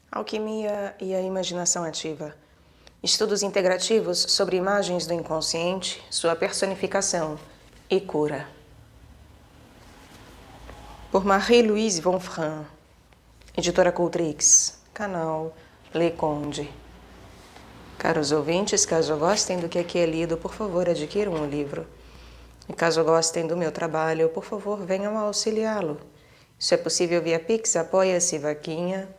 Alquimia e a imaginação ativa. Estudos integrativos sobre imagens do inconsciente, sua personificação e cura. Por Marie-Louise Vonfran, editora Cultrix, canal Le Conde. Caros ouvintes, caso gostem do que aqui é lido, por favor, adquiram o livro. E caso gostem do meu trabalho, por favor, venham auxiliá-lo. Isso é possível via Pix, Apoia-se, Vaquinha.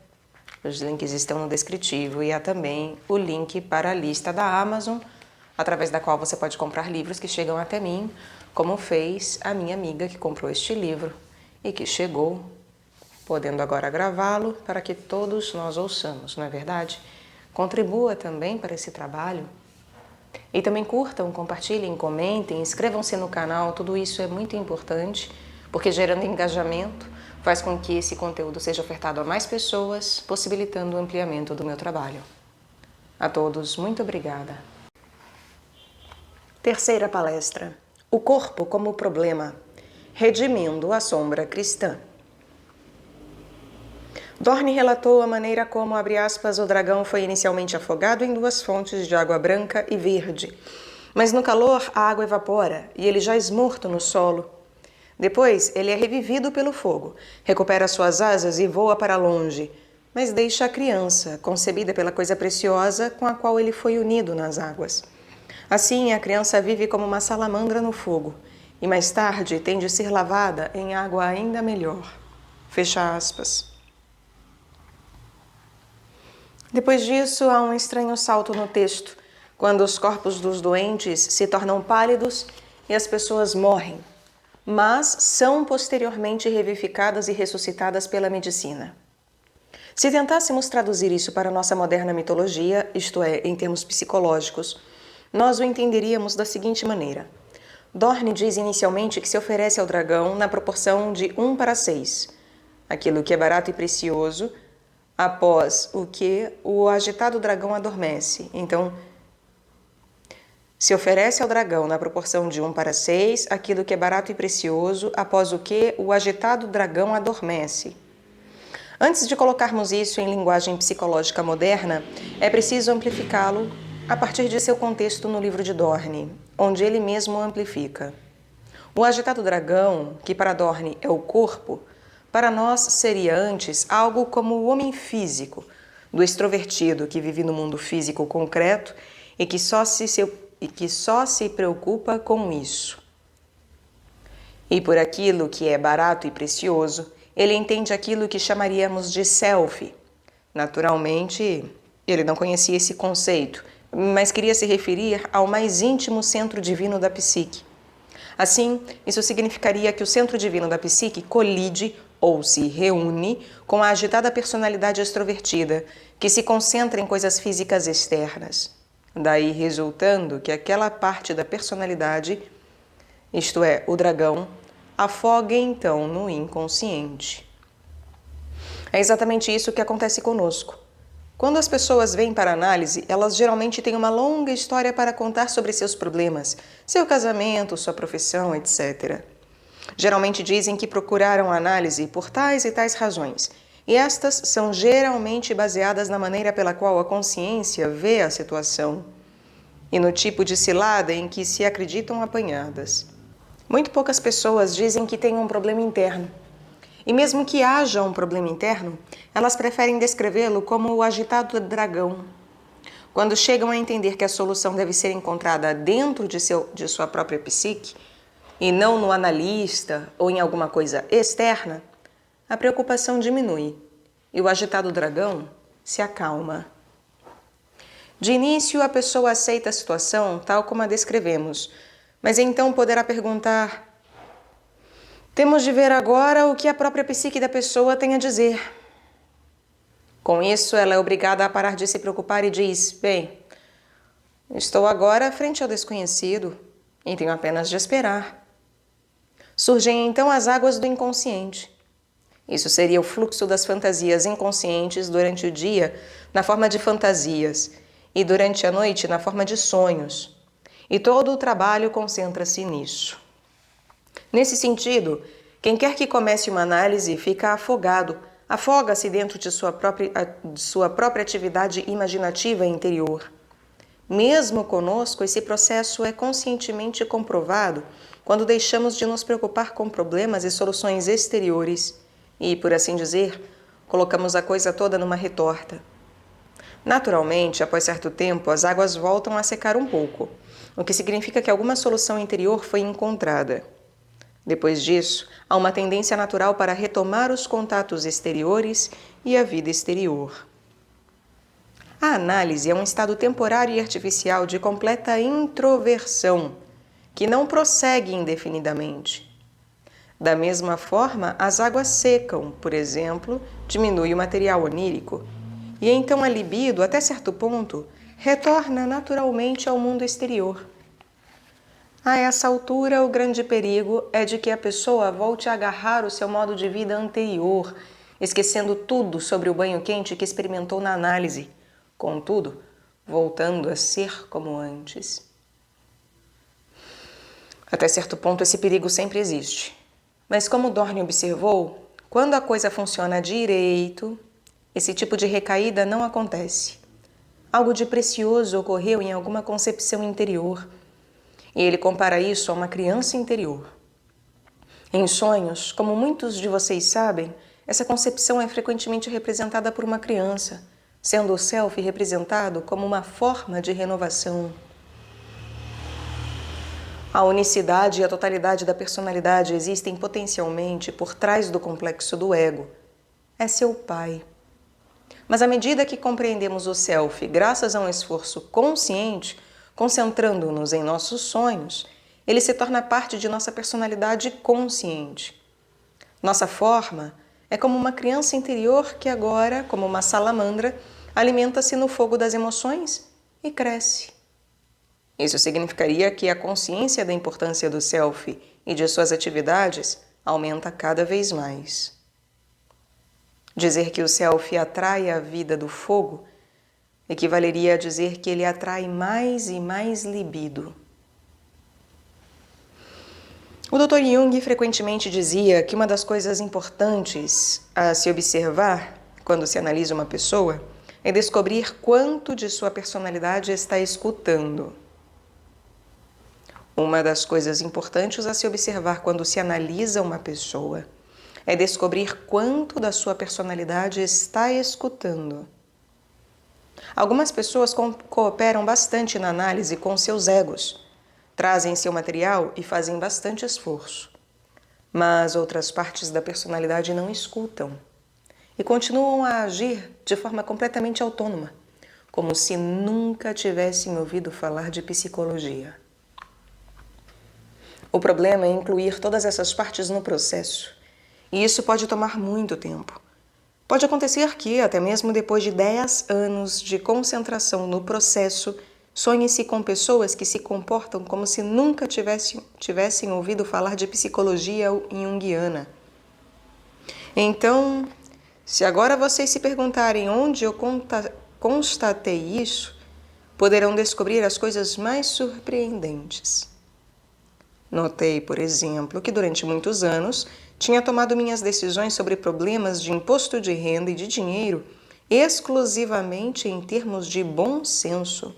Os links estão no descritivo e há também o link para a lista da Amazon, através da qual você pode comprar livros que chegam até mim, como fez a minha amiga que comprou este livro e que chegou, podendo agora gravá-lo para que todos nós ouçamos, não é verdade? Contribua também para esse trabalho. E também curtam, compartilhem, comentem, inscrevam-se no canal, tudo isso é muito importante, porque gerando engajamento, faz com que esse conteúdo seja ofertado a mais pessoas, possibilitando o ampliamento do meu trabalho. A todos, muito obrigada. Terceira palestra. O corpo como problema, redimindo a sombra cristã. Dorne relatou a maneira como, abre aspas, o dragão foi inicialmente afogado em 2 fontes de água branca e verde, mas no calor a água evapora e ele jaz morto no solo. Depois, ele é revivido pelo fogo, recupera suas asas e voa para longe, mas deixa a criança, concebida pela coisa preciosa com a qual ele foi unido nas águas. Assim, a criança vive como uma salamandra no fogo, e mais tarde tem de ser lavada em água ainda melhor. Fecha aspas. Depois disso, há um estranho salto no texto, quando os corpos dos doentes se tornam pálidos e as pessoas morrem, mas são posteriormente revivificadas e ressuscitadas pela medicina. Se tentássemos traduzir isso para a nossa moderna mitologia, isto é, em termos psicológicos, nós o entenderíamos da seguinte maneira. Dorne diz inicialmente que se oferece ao dragão na proporção de 1:6, aquilo que é barato e precioso, após o que o agitado dragão adormece. Então, se oferece ao dragão na proporção de 1:6, aquilo que é barato e precioso, após o que o agitado dragão adormece. Antes de colocarmos isso em linguagem psicológica moderna, é preciso amplificá-lo a partir de seu contexto no livro de Dorne, onde ele mesmo amplifica. O agitado dragão, que para Dorne é o corpo, para nós seria antes algo como o homem físico, do extrovertido que vive no mundo físico concreto e que só se preocupa com isso. E por aquilo que é barato e precioso, ele entende aquilo que chamaríamos de self. Naturalmente, ele não conhecia esse conceito, mas queria se referir ao mais íntimo centro divino da psique. Assim, isso significaria que o centro divino da psique colide ou se reúne com a agitada personalidade extrovertida, que se concentra em coisas físicas externas. Daí resultando que aquela parte da personalidade, isto é, o dragão, afogue então no inconsciente. É exatamente isso que acontece conosco. Quando as pessoas vêm para análise, elas geralmente têm uma longa história para contar sobre seus problemas, seu casamento, sua profissão, etc. Geralmente dizem que procuraram análise por tais e tais razões, e estas são geralmente baseadas na maneira pela qual a consciência vê a situação e no tipo de cilada em que se acreditam apanhadas. Muito poucas pessoas dizem que têm um problema interno. E mesmo que haja um problema interno, elas preferem descrevê-lo como o agitado dragão. Quando chegam a entender que a solução deve ser encontrada dentro de sua própria psique, e não no analista ou em alguma coisa externa, a preocupação diminui e o agitado dragão se acalma. De início, a pessoa aceita a situação tal como a descrevemos, mas então poderá perguntar: temos de ver agora o que a própria psique da pessoa tem a dizer. Com isso, ela é obrigada a parar de se preocupar e diz: bem, estou agora frente ao desconhecido e tenho apenas de esperar. Surgem então as águas do inconsciente. Isso seria o fluxo das fantasias inconscientes durante o dia na forma de fantasias e durante a noite na forma de sonhos. E todo o trabalho concentra-se nisso. Nesse sentido, quem quer que comece uma análise fica afogado afoga-se dentro de sua própria atividade imaginativa interior. Mesmo conosco, esse processo é conscientemente comprovado quando deixamos de nos preocupar com problemas e soluções exteriores e, por assim dizer, colocamos a coisa toda numa retorta. Naturalmente, após certo tempo, as águas voltam a secar um pouco, o que significa que alguma solução interior foi encontrada. Depois disso, há uma tendência natural para retomar os contatos exteriores e a vida exterior. A análise é um estado temporário e artificial de completa introversão, que não prossegue indefinidamente. Da mesma forma, as águas secam, por exemplo, diminui o material onírico, e então a libido, até certo ponto, retorna naturalmente ao mundo exterior. A essa altura, o grande perigo é de que a pessoa volte a agarrar o seu modo de vida anterior, esquecendo tudo sobre o banho quente que experimentou na análise, contudo, voltando a ser como antes. Até certo ponto, esse perigo sempre existe. Mas como Dorn observou, quando a coisa funciona direito, esse tipo de recaída não acontece. Algo de precioso ocorreu em alguma concepção interior, e ele compara isso a uma criança interior. Em sonhos, como muitos de vocês sabem, essa concepção é frequentemente representada por uma criança, sendo o self representado como uma forma de renovação. A unicidade e a totalidade da personalidade existem potencialmente por trás do complexo do ego. É seu pai. Mas à medida que compreendemos o self graças a um esforço consciente, concentrando-nos em nossos sonhos, ele se torna parte de nossa personalidade consciente. Nossa forma é como uma criança interior que agora, como uma salamandra, alimenta-se no fogo das emoções e cresce. Isso significaria que a consciência da importância do self e de suas atividades aumenta cada vez mais. Dizer que o self atrai a vida do fogo equivaleria a dizer que ele atrai mais e mais libido. O Dr. Jung frequentemente dizia que uma das coisas importantes a se observar quando se analisa uma pessoa é descobrir quanto de sua personalidade está escutando. Uma das coisas importantes a se observar quando se analisa uma pessoa é descobrir quanto da sua personalidade está escutando. Algumas pessoas cooperam bastante na análise com seus egos, trazem seu material e fazem bastante esforço. Mas outras partes da personalidade não escutam e continuam a agir de forma completamente autônoma, como se nunca tivessem ouvido falar de psicologia. O problema é incluir todas essas partes no processo, e isso pode tomar muito tempo. Pode acontecer que, até mesmo depois de 10 anos de concentração no processo, sonhe-se com pessoas que se comportam como se nunca tivessem ouvido falar de psicologia junguiana. Então, se agora vocês se perguntarem onde eu constatei isso, poderão descobrir as coisas mais surpreendentes. Notei, por exemplo, que durante muitos anos tinha tomado minhas decisões sobre problemas de imposto de renda e de dinheiro exclusivamente em termos de bom senso.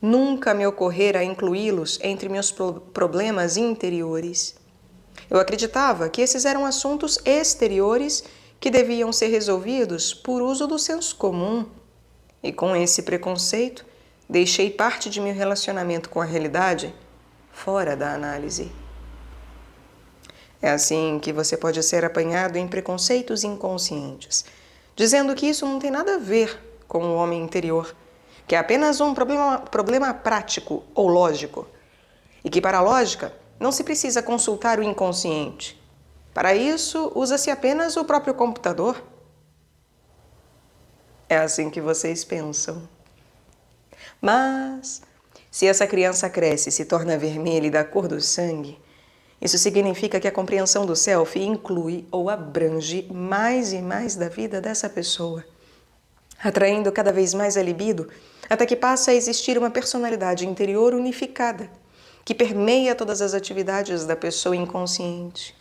Nunca me ocorrera incluí-los entre meus problemas interiores. Eu acreditava que esses eram assuntos exteriores que deviam ser resolvidos por uso do senso comum. E com esse preconceito, deixei parte de meu relacionamento com a realidade fora da análise. É assim que você pode ser apanhado em preconceitos inconscientes, dizendo que isso não tem nada a ver com o homem interior, que é apenas um problema prático ou lógico, e que para a lógica não se precisa consultar o inconsciente. Para isso, usa-se apenas o próprio computador. É assim que vocês pensam. Mas, se essa criança cresce e se torna vermelha e da cor do sangue, isso significa que a compreensão do self inclui ou abrange mais e mais da vida dessa pessoa, atraindo cada vez mais a libido, até que passa a existir uma personalidade interior unificada, que permeia todas as atividades da pessoa inconsciente.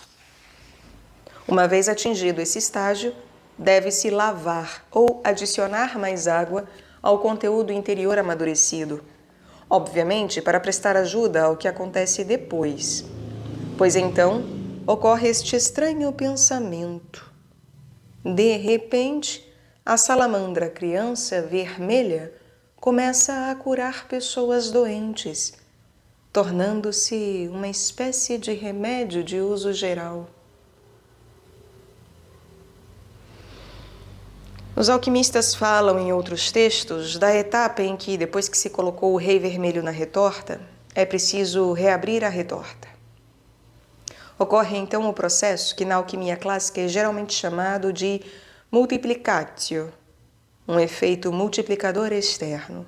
Uma vez atingido esse estágio, deve-se lavar ou adicionar mais água ao conteúdo interior amadurecido, obviamente para prestar ajuda ao que acontece depois, pois então ocorre este estranho pensamento. De repente, a salamandra criança vermelha começa a curar pessoas doentes, tornando-se uma espécie de remédio de uso geral. Os alquimistas falam em outros textos da etapa em que, depois que se colocou o rei vermelho na retorta, é preciso reabrir a retorta. Ocorre então o processo que na alquimia clássica é geralmente chamado de multiplicatio, um efeito multiplicador externo.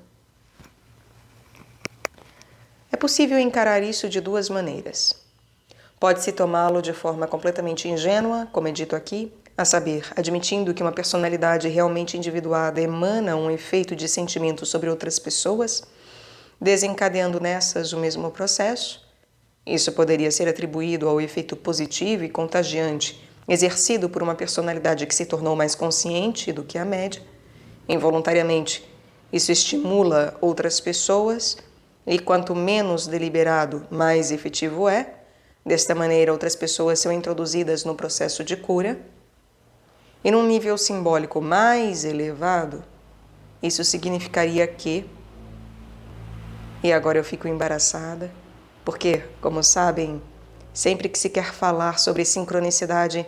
É possível encarar isso de duas maneiras. Pode-se tomá-lo de forma completamente ingênua, como é dito aqui, a saber, admitindo que uma personalidade realmente individuada emana um efeito de sentimento sobre outras pessoas, desencadeando nessas o mesmo processo. Isso poderia ser atribuído ao efeito positivo e contagiante exercido por uma personalidade que se tornou mais consciente do que a média. Involuntariamente, isso estimula outras pessoas e quanto menos deliberado, mais efetivo é. Desta maneira, outras pessoas são introduzidas no processo de cura. E num nível simbólico mais elevado, isso significaria que... E agora eu fico embaraçada, porque, como sabem, sempre que se quer falar sobre sincronicidade,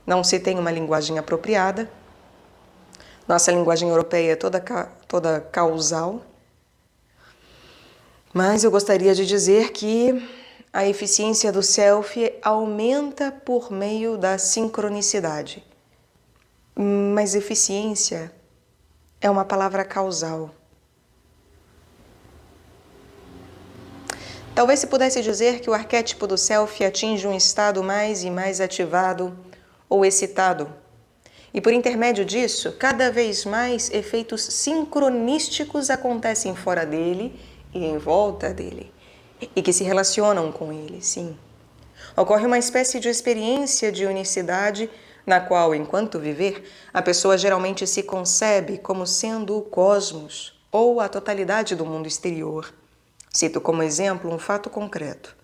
não se tem uma linguagem apropriada. Nossa linguagem europeia é toda causal. Mas eu gostaria de dizer que a eficiência do self aumenta por meio da sincronicidade. Mas eficiência é uma palavra causal. Talvez se pudesse dizer que o arquétipo do self atinge um estado mais e mais ativado ou excitado. E por intermédio disso, cada vez mais efeitos sincronísticos acontecem fora dele e em volta dele, e que se relacionam com ele, sim. Ocorre uma espécie de experiência de unicidade na qual, enquanto viver, a pessoa geralmente se concebe como sendo o cosmos ou a totalidade do mundo exterior. Cito como exemplo um fato concreto.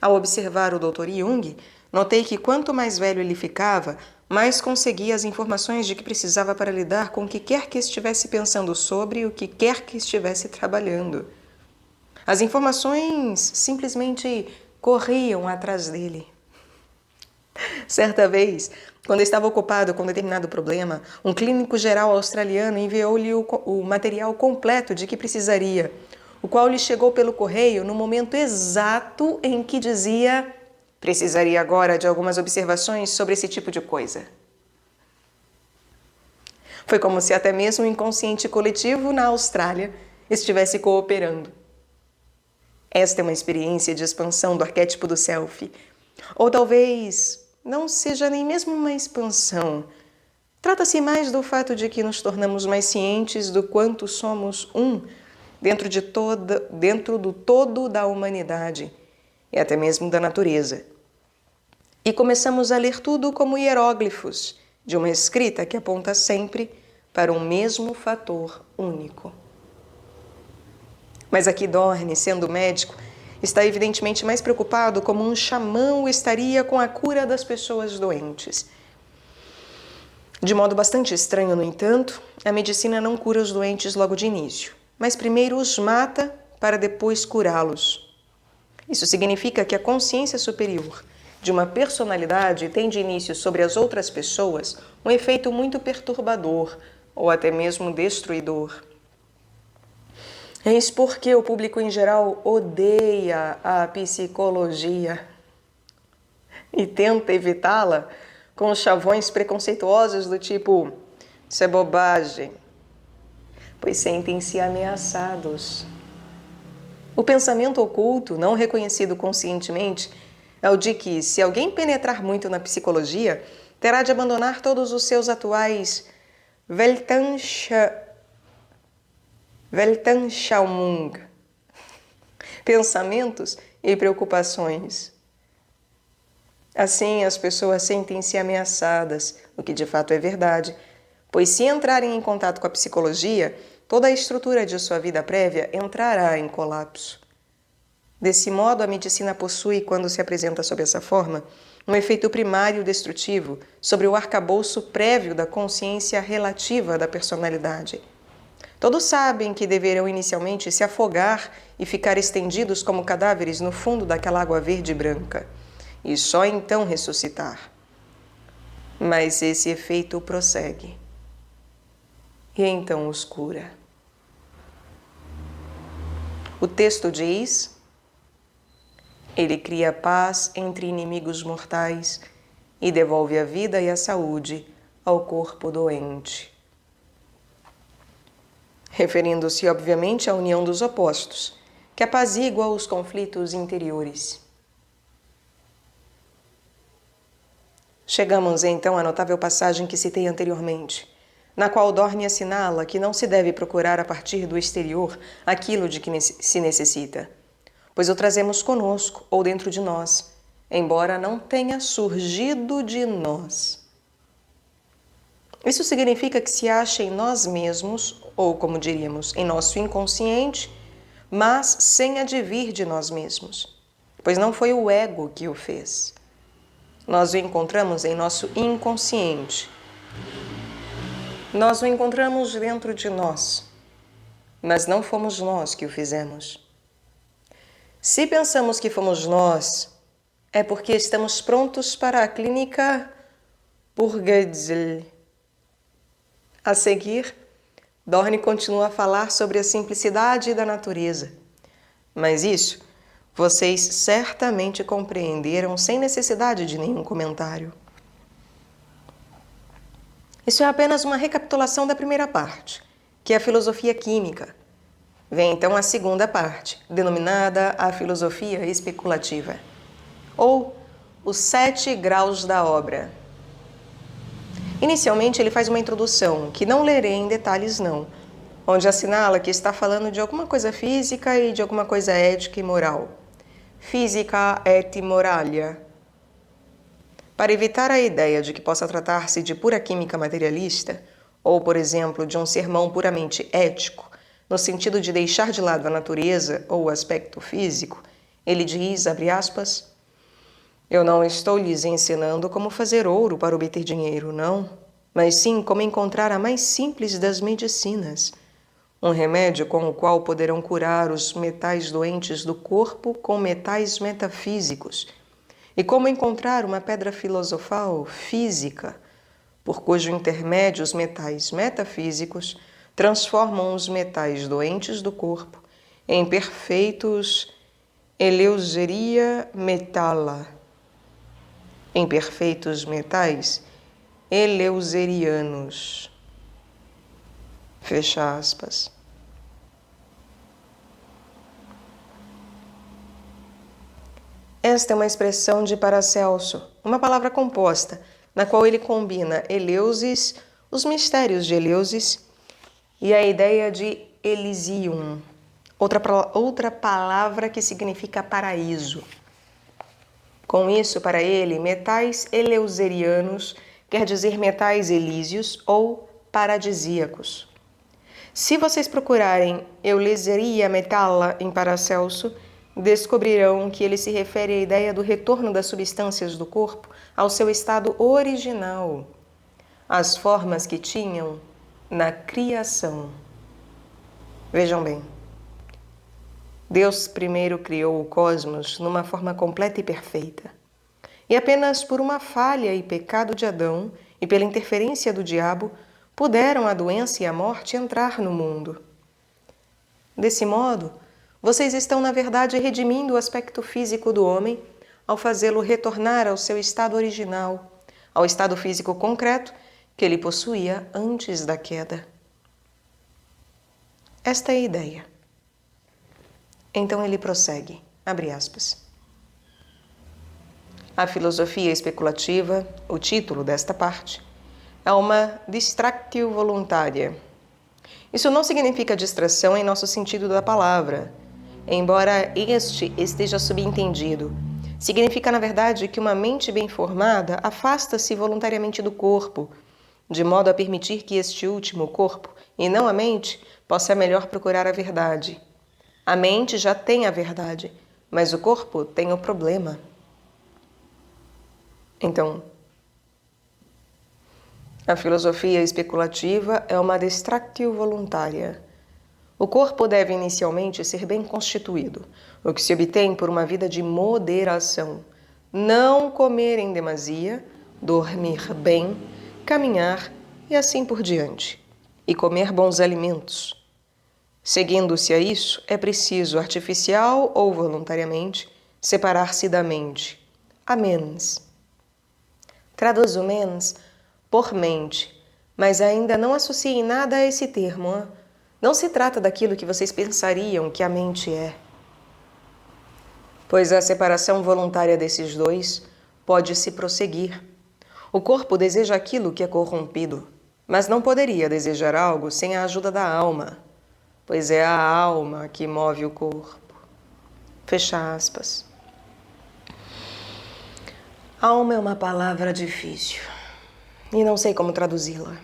Ao observar o Dr. Jung, notei que quanto mais velho ele ficava, mais conseguia as informações de que precisava para lidar com o que quer que estivesse pensando sobre o que quer que estivesse trabalhando. As informações simplesmente corriam atrás dele. Certa vez, quando estava ocupado com determinado problema, um clínico geral australiano enviou-lhe o material completo de que precisaria, o qual lhe chegou pelo correio no momento exato em que dizia: precisaria agora de algumas observações sobre esse tipo de coisa. Foi como se até mesmo o inconsciente coletivo na Austrália estivesse cooperando. Esta é uma experiência de expansão do arquétipo do self. Ou talvez não seja nem mesmo uma expansão. Trata-se mais do fato de que nos tornamos mais cientes do quanto somos um dentro do todo da humanidade e até mesmo da natureza. E começamos a ler tudo como hieróglifos de uma escrita que aponta sempre para um mesmo fator único. Mas aqui Dorne, sendo médico, está evidentemente mais preocupado como um xamã estaria com a cura das pessoas doentes. De modo bastante estranho, no entanto, a medicina não cura os doentes logo de início, mas primeiro os mata para depois curá-los. Isso significa que a consciência superior de uma personalidade tem de início sobre as outras pessoas um efeito muito perturbador ou até mesmo destruidor. Eis porque o público em geral odeia a psicologia e tenta evitá-la com chavões preconceituosos do tipo: isso é bobagem, pois sentem-se ameaçados. O pensamento oculto, não reconhecido conscientemente, é o de que, se alguém penetrar muito na psicologia, terá de abandonar todos os seus atuais Weltanschauung, pensamentos e preocupações. Assim, as pessoas sentem-se ameaçadas, o que de fato é verdade, pois se entrarem em contato com a psicologia, toda a estrutura de sua vida prévia entrará em colapso. Desse modo, a medicina possui, quando se apresenta sob essa forma, um efeito primário destrutivo sobre o arcabouço prévio da consciência relativa da personalidade. Todos sabem que deverão inicialmente se afogar e ficar estendidos como cadáveres no fundo daquela água verde e branca, e só então ressuscitar. Mas esse efeito prossegue, e então os cura. O texto diz: ele cria paz entre inimigos mortais e devolve a vida e a saúde ao corpo doente. Referindo-se, obviamente, à união dos opostos, que apazigua os conflitos interiores. Chegamos, então, à notável passagem que citei anteriormente, na qual Dorne assinala que não se deve procurar a partir do exterior aquilo de que se necessita, pois o trazemos conosco ou dentro de nós, embora não tenha surgido de nós. Isso significa que se acha em nós mesmos, ou como diríamos, em nosso inconsciente, mas sem advir de nós mesmos, pois não foi o ego que o fez. Nós o encontramos em nosso inconsciente. Nós o encontramos dentro de nós, mas não fomos nós que o fizemos. Se pensamos que fomos nós, é porque estamos prontos para a clínica Burgedzel. A seguir, Dorne continua a falar sobre a simplicidade da natureza. Mas isso vocês certamente compreenderam sem necessidade de nenhum comentário. Isso é apenas uma recapitulação da primeira parte, que é a filosofia química. Vem então a segunda parte, denominada a filosofia especulativa, ou os 7 graus da obra. Inicialmente, ele faz uma introdução, que não lerei em detalhes não, onde assinala que está falando de alguma coisa física e de alguma coisa ética e moral. Física et moralia. Para evitar a ideia de que possa tratar-se de pura química materialista, ou, por exemplo, de um sermão puramente ético, no sentido de deixar de lado a natureza ou o aspecto físico, ele diz, abre aspas, eu não estou lhes ensinando como fazer ouro para obter dinheiro, não, mas sim como encontrar a mais simples das medicinas, um remédio com o qual poderão curar os metais doentes do corpo com metais metafísicos, e como encontrar uma pedra filosofal física, por cujo intermédio os metais metafísicos transformam os metais doentes do corpo em perfeitos eleuseria metala, em perfeitos metais eleuserianos. Fecha aspas. Esta é uma expressão de Paracelso, uma palavra composta, na qual ele combina Eleusis, os mistérios de Eleusis, e a ideia de Elysium, outra palavra que significa paraíso. Com isso, para ele, metais eleuserianos quer dizer metais elíseos ou paradisíacos. Se vocês procurarem Eleuseria metala em Paracelso, descobrirão que ele se refere à ideia do retorno das substâncias do corpo ao seu estado original, às formas que tinham na criação. Vejam bem, Deus primeiro criou o cosmos numa forma completa e perfeita, e apenas por uma falha e pecado de Adão e pela interferência do diabo puderam a doença e a morte entrar no mundo. Desse modo, vocês estão, na verdade, redimindo o aspecto físico do homem ao fazê-lo retornar ao seu estado original, ao estado físico concreto que ele possuía antes da queda. Esta é a ideia. Então ele prossegue, abre aspas. A filosofia especulativa, o título desta parte, é uma distractio voluntária. Isso não significa distração em nosso sentido da palavra, embora este esteja subentendido, Significa, na verdade, que uma mente bem formada afasta-se voluntariamente do corpo, de modo a permitir que este último, o corpo, e não a mente, possa melhor procurar a verdade. A mente já tem a verdade, mas o corpo tem o problema. Então, a filosofia especulativa é uma distractio voluntária. O corpo deve inicialmente ser bem constituído, o que se obtém por uma vida de moderação. Não comer em demasia, dormir bem, caminhar e assim por diante. E comer bons alimentos. Seguindo-se a isso, é preciso, artificial ou voluntariamente, separar-se da mente. A mens. Traduzo mens por mente, mas ainda não associem nada a esse termo. Hein? Não se trata daquilo que vocês pensariam que a mente é. Pois a separação voluntária desses dois pode-se prosseguir. O corpo deseja aquilo que é corrompido, mas não poderia desejar algo sem a ajuda da alma, pois é a alma que move o corpo. Fecha aspas. Alma é uma palavra difícil e não sei como traduzi-la.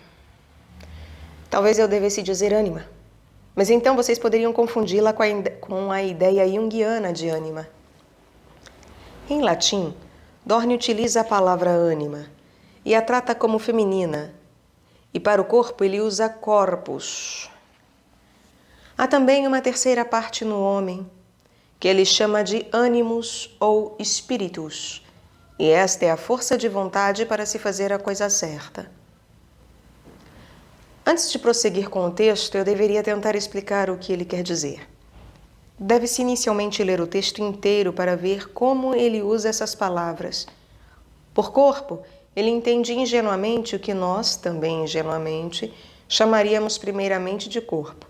Talvez eu devesse dizer ânima, mas então vocês poderiam confundi-la com a ideia junguiana de ânima. Em latim, Dorn utiliza a palavra ânima e a trata como feminina, e para o corpo ele usa corpus. Há também uma terceira parte no homem, que ele chama de ânimos ou espíritus, e esta é a força de vontade para se fazer a coisa certa. Antes de prosseguir com o texto, eu deveria tentar explicar o que ele quer dizer. Deve-se inicialmente ler o texto inteiro para ver como ele usa essas palavras. Por corpo, ele entende ingenuamente o que nós, também ingenuamente, chamaríamos primeiramente de corpo.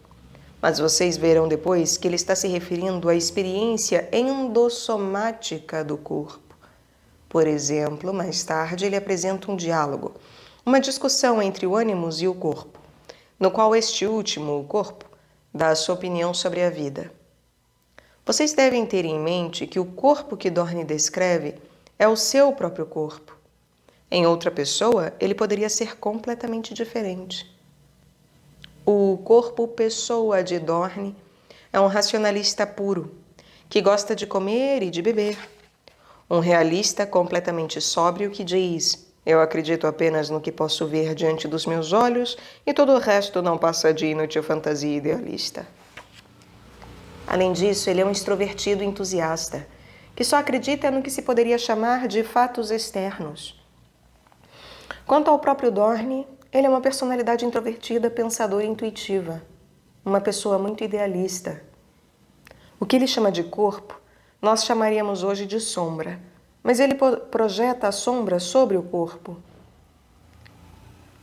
Mas vocês verão depois que ele está se referindo à experiência endossomática do corpo. Por exemplo, mais tarde ele apresenta um diálogo, uma discussão entre o ânimos e o corpo, no qual este último, o corpo, dá a sua opinião sobre a vida. Vocês devem ter em mente que o corpo que Dorn descreve é o seu próprio corpo. Em outra pessoa, ele poderia ser completamente diferente. O corpo-pessoa de Dorn é um racionalista puro, que gosta de comer e de beber. Um realista completamente sóbrio que diz: eu acredito apenas no que posso ver diante dos meus olhos e todo o resto não passa de inútil fantasia idealista. Além disso, ele é um extrovertido entusiasta, que só acredita no que se poderia chamar de fatos externos. Quanto ao próprio Dorn, ele é uma personalidade introvertida, pensadora e intuitiva, uma pessoa muito idealista. O que ele chama de corpo, nós chamaríamos hoje de sombra, mas ele projeta a sombra sobre o corpo.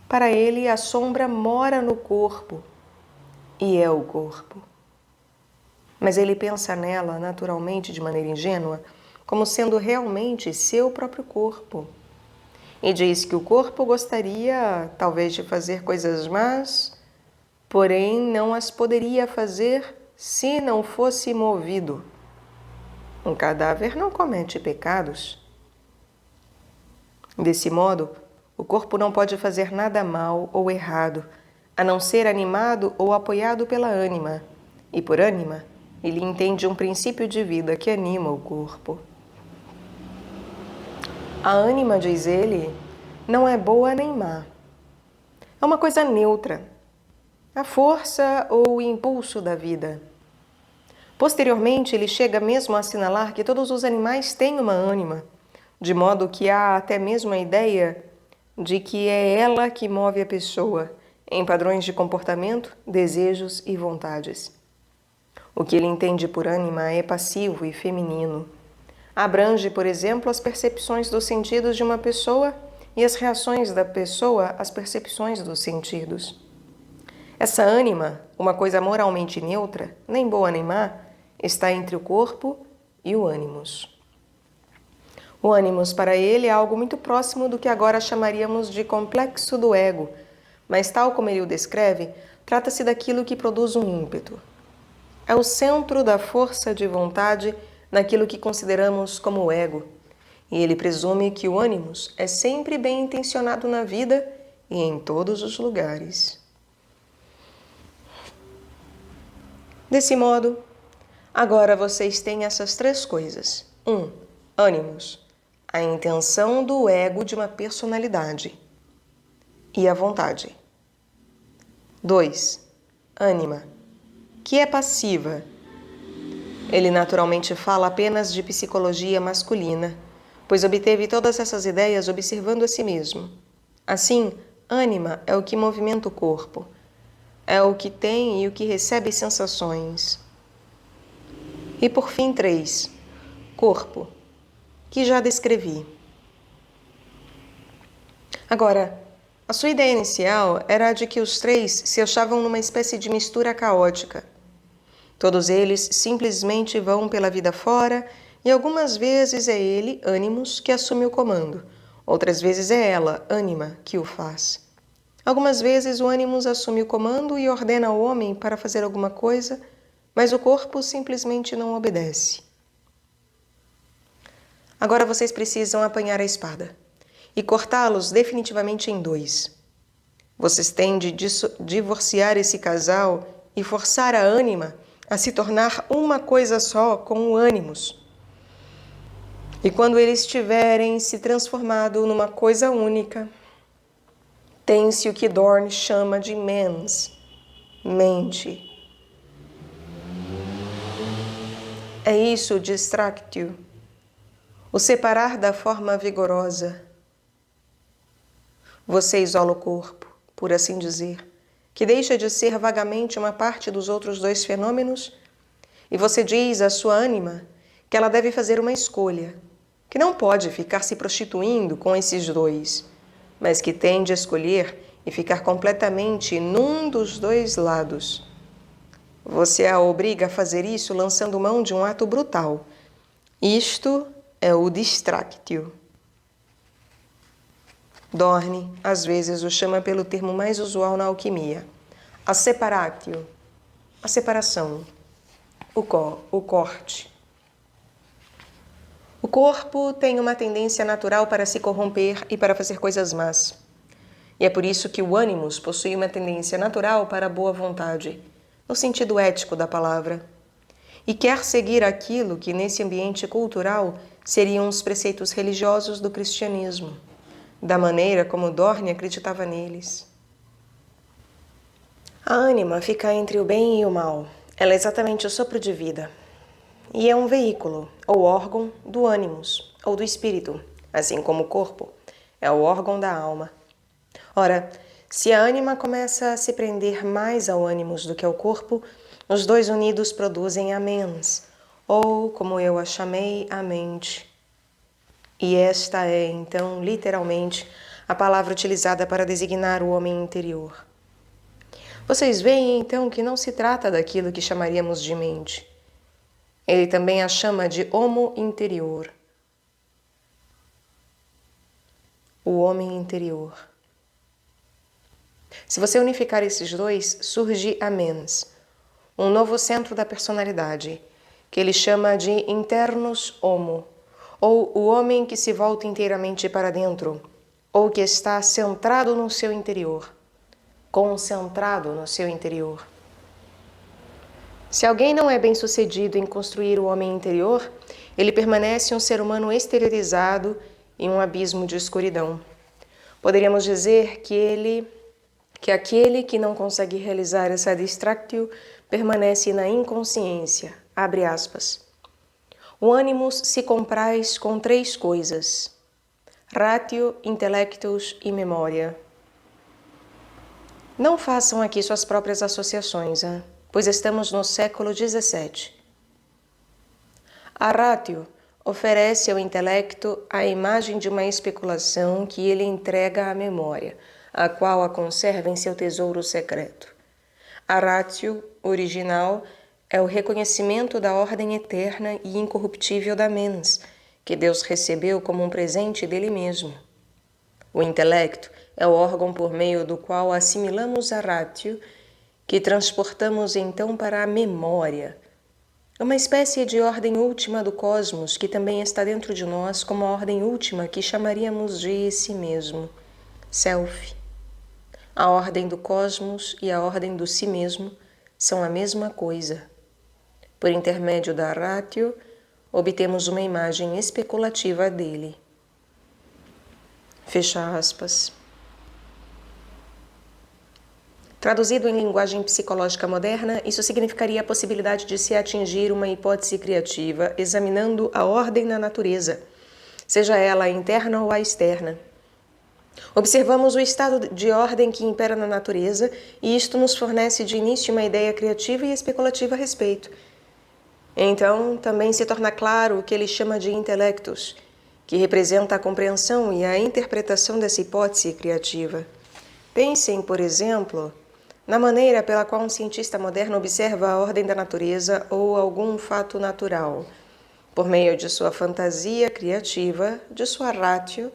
Para ele, a sombra mora no corpo e é o corpo. Mas ele pensa nela, naturalmente, de maneira ingênua, como sendo realmente seu próprio corpo. E diz que o corpo gostaria, talvez, de fazer coisas más, porém não as poderia fazer se não fosse movido. Um cadáver não comete pecados. Desse modo, o corpo não pode fazer nada mal ou errado, a não ser animado ou apoiado pela ânima. E por ânima, ele entende um princípio de vida que anima o corpo. A ânima, diz ele, não é boa nem má. É uma coisa neutra, a força ou o impulso da vida. Posteriormente, ele chega mesmo a assinalar que todos os animais têm uma ânima, de modo que há até mesmo a ideia de que é ela que move a pessoa em padrões de comportamento, desejos e vontades. O que ele entende por ânima é passivo e feminino. Abrange, por exemplo, as percepções dos sentidos de uma pessoa e as reações da pessoa às percepções dos sentidos. Essa ânima, uma coisa moralmente neutra, nem boa nem má, está entre o corpo e o ânimos. O ânimos para ele é algo muito próximo do que agora chamaríamos de complexo do ego, mas tal como ele o descreve, trata-se daquilo que produz um ímpeto. É o centro da força de vontade naquilo que consideramos como o ego, e ele presume que o ânimos é sempre bem intencionado na vida e em todos os lugares. Desse modo, agora vocês têm essas três coisas. 1. Ânimos, a intenção do ego de uma personalidade e a vontade. 2. Ânima, que é passiva. Ele naturalmente fala apenas de psicologia masculina, pois obteve todas essas ideias observando a si mesmo. Assim, ânima é o que movimenta o corpo, é o que tem e o que recebe sensações. E por fim, 3. Corpo, que já descrevi. Agora, a sua ideia inicial era a de que os três se achavam numa espécie de mistura caótica. Todos eles simplesmente vão pela vida fora e algumas vezes é ele, ânimos, que assume o comando. Outras vezes é ela, ânima, que o faz. Algumas vezes o ânimos assume o comando e ordena ao homem para fazer alguma coisa, mas o corpo simplesmente não obedece. Agora vocês precisam apanhar a espada e cortá-los definitivamente em 2. Vocês têm de divorciar esse casal e forçar a ânima a se tornar uma coisa só com o ânimos. E quando eles tiverem se transformado numa coisa única, tem-se o que Dorn chama de mens, mente. É isso o distractio, o separar da forma vigorosa. Você isola o corpo, por assim dizer, que deixa de ser vagamente uma parte dos outros dois fenômenos, e você diz à sua ânima que ela deve fazer uma escolha, que não pode ficar se prostituindo com esses dois, mas que tem de escolher e ficar completamente num dos dois lados. Você a obriga a fazer isso lançando mão de um ato brutal. Isto é o distractio. Dorn, às vezes, o chama pelo termo mais usual na alquimia, a separatio, a separação, o corte. O corpo tem uma tendência natural para se corromper e para fazer coisas más. E é por isso que o ânimos possui uma tendência natural para a boa vontade, no sentido ético da palavra, e quer seguir aquilo que nesse ambiente cultural seriam os preceitos religiosos do cristianismo, da maneira como Dorn acreditava neles. A ânima fica entre o bem e o mal. Ela é exatamente o sopro de vida. E é um veículo, ou órgão, do ânimos, ou do espírito, assim como o corpo é o órgão da alma. Ora, se a ânima começa a se prender mais ao ânimos do que ao corpo, os dois unidos produzem a mens, ou, como eu a chamei, a mente. E esta é, então, literalmente, a palavra utilizada para designar o homem interior. Vocês veem, então, que não se trata daquilo que chamaríamos de mente. Ele também a chama de homo interior. O homem interior. Se você unificar esses dois, surge a mens, um novo centro da personalidade, que ele chama de internus homo, ou o homem que se volta inteiramente para dentro, ou que está centrado no seu interior, concentrado no seu interior. Se alguém não é bem-sucedido em construir o homem interior, ele permanece um ser humano exteriorizado em um abismo de escuridão. Poderíamos dizer que aquele que não consegue realizar essa distractio permanece na inconsciência, abre aspas. O ânimos se compraz com 3 coisas, ratio, intellectus e memória. Não façam aqui suas próprias associações, pois estamos no século XVII. A ratio oferece ao intelecto a imagem de uma especulação que ele entrega à memória, a qual a conserva em seu tesouro secreto. A ratio original é o reconhecimento da ordem eterna e incorruptível da mens, que Deus recebeu como um presente dele mesmo. O intelecto é o órgão por meio do qual assimilamos a ratio, que transportamos então para a memória, Uma espécie de ordem última do cosmos que também está dentro de nós como a ordem última que chamaríamos de si mesmo, self. A ordem do cosmos e a ordem do si mesmo são a mesma coisa. Por intermédio da ratio, obtemos uma imagem especulativa dele. Fecha aspas. Traduzido em linguagem psicológica moderna, isso significaria a possibilidade de se atingir uma hipótese criativa examinando a ordem na natureza, seja ela a interna ou a externa. Observamos o estado de ordem que impera na natureza e isto nos fornece de início uma ideia criativa e especulativa a respeito. Então, também se torna claro o que ele chama de intelectus, que representa a compreensão e a interpretação dessa hipótese criativa. Pensem, por exemplo, na maneira pela qual um cientista moderno observa a ordem da natureza ou algum fato natural. Por meio de sua fantasia criativa, de sua ratio,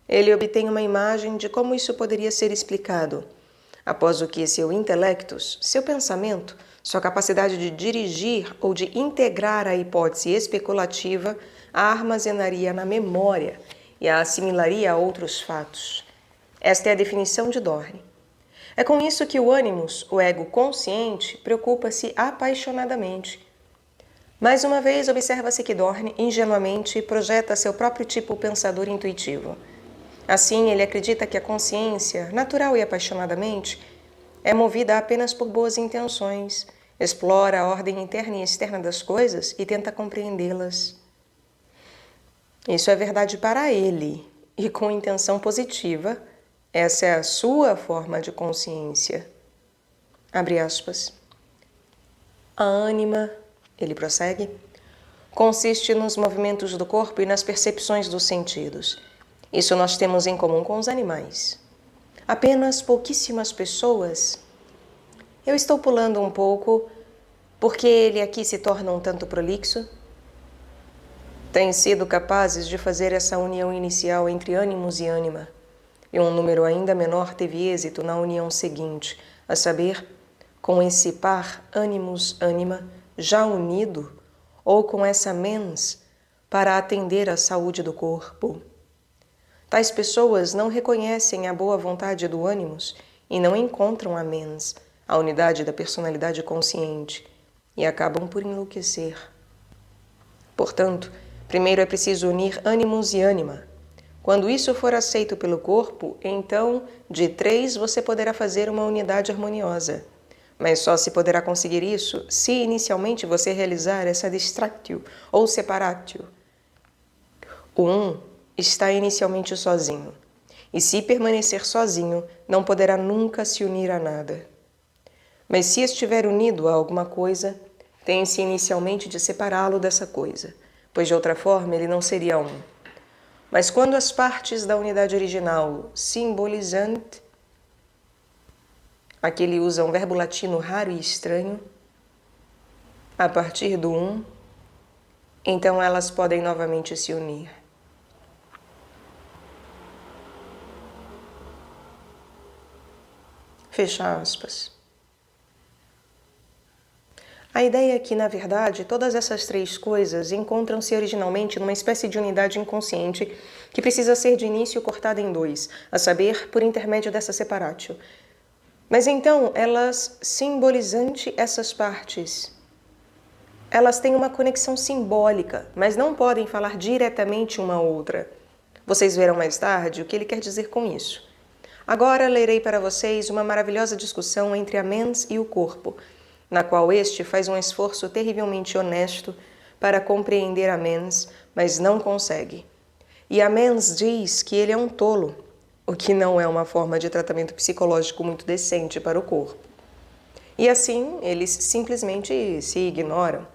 ele obtém uma imagem de como isso poderia ser explicado, após o que seu intelectus, seu pensamento, sua capacidade de dirigir ou de integrar a hipótese especulativa a armazenaria na memória e a assimilaria a outros fatos. Esta é a definição de Dorn. É com isso que o ânimos, o ego consciente, preocupa-se apaixonadamente. Mais uma vez, observa-se que Dorn, ingenuamente, projeta seu próprio tipo pensador intuitivo. Assim, ele acredita que a consciência, natural e apaixonadamente, é movida apenas por boas intenções, explora a ordem interna e externa das coisas e tenta compreendê-las. Isso é verdade para ele, e com intenção positiva. Essa é a sua forma de consciência. Abre aspas. A ânima, ele prossegue, consiste nos movimentos do corpo e nas percepções dos sentidos. Isso nós temos em comum com os animais. Apenas pouquíssimas pessoas. Eu estou pulando um pouco, porque ele aqui se torna um tanto prolixo. Têm sido capazes de fazer essa união inicial entre ânimos e ânima. E um número ainda menor teve êxito na união seguinte, a saber, com esse par ânimos-ânima já unido, ou com essa mens, para atender à saúde do corpo. Tais pessoas não reconhecem a boa vontade do ânimos e não encontram a mens, a unidade da personalidade consciente, e acabam por enlouquecer. Portanto, primeiro é preciso unir ânimos e ânima. Quando isso for aceito pelo corpo, então, de 3 você poderá fazer uma unidade harmoniosa. Mas só se poderá conseguir isso se inicialmente você realizar essa distractio ou separatio. O está inicialmente sozinho, e se permanecer sozinho, não poderá nunca se unir a nada. Mas se estiver unido a alguma coisa, tem-se inicialmente de separá-lo dessa coisa, pois de outra forma ele não seria um. Mas quando as partes da unidade original simbolizante, aqui ele usa um verbo latino raro e estranho, a partir do então elas podem novamente se unir. Fecha aspas. A ideia é que, na verdade, todas essas 3 coisas encontram-se originalmente numa espécie de unidade inconsciente que precisa ser de início cortada em 2, a saber, por intermédio dessa separatio. Mas então, elas simbolizante essas partes. Elas têm uma conexão simbólica, mas não podem falar diretamente uma à outra. Vocês verão mais tarde o que ele quer dizer com isso. Agora lerei para vocês uma maravilhosa discussão entre a mens e o corpo, na qual este faz um esforço terrivelmente honesto para compreender a mens, mas não consegue. E a mens diz que ele é um tolo, o que não é uma forma de tratamento psicológico muito decente para o corpo. E assim, eles simplesmente se ignoram.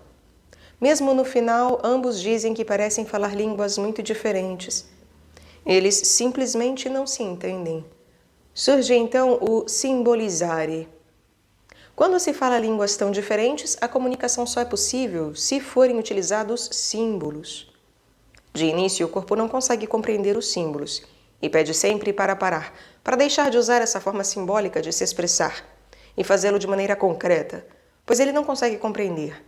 Mesmo no final, ambos dizem que parecem falar línguas muito diferentes. Eles simplesmente não se entendem. Surge então o simbolizare. Quando se fala línguas tão diferentes, a comunicação só é possível se forem utilizados símbolos. De início, o corpo não consegue compreender os símbolos e pede sempre para parar, para deixar de usar essa forma simbólica de se expressar e fazê-lo de maneira concreta, pois ele não consegue compreender.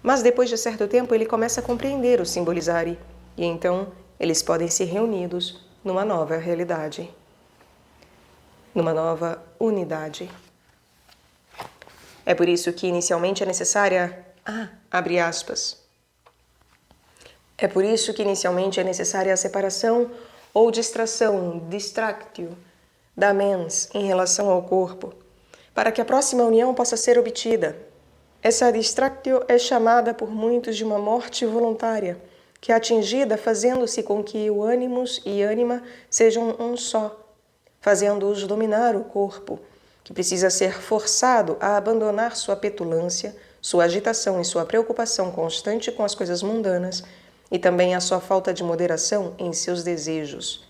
Mas depois de certo tempo ele começa a compreender o simbolizare, e então eles podem ser reunidos numa nova realidade, numa nova unidade. É por isso que inicialmente é necessária, abre aspas, é por isso que inicialmente é necessária a separação ou distração, distractio, da mens em relação ao corpo, para que a próxima união possa ser obtida. Essa distractio é chamada por muitos de uma morte voluntária, que é atingida fazendo-se com que o ânimos e ânima sejam um só, fazendo-os dominar o corpo, que precisa ser forçado a abandonar sua petulância, sua agitação e sua preocupação constante com as coisas mundanas, e também a sua falta de moderação em seus desejos.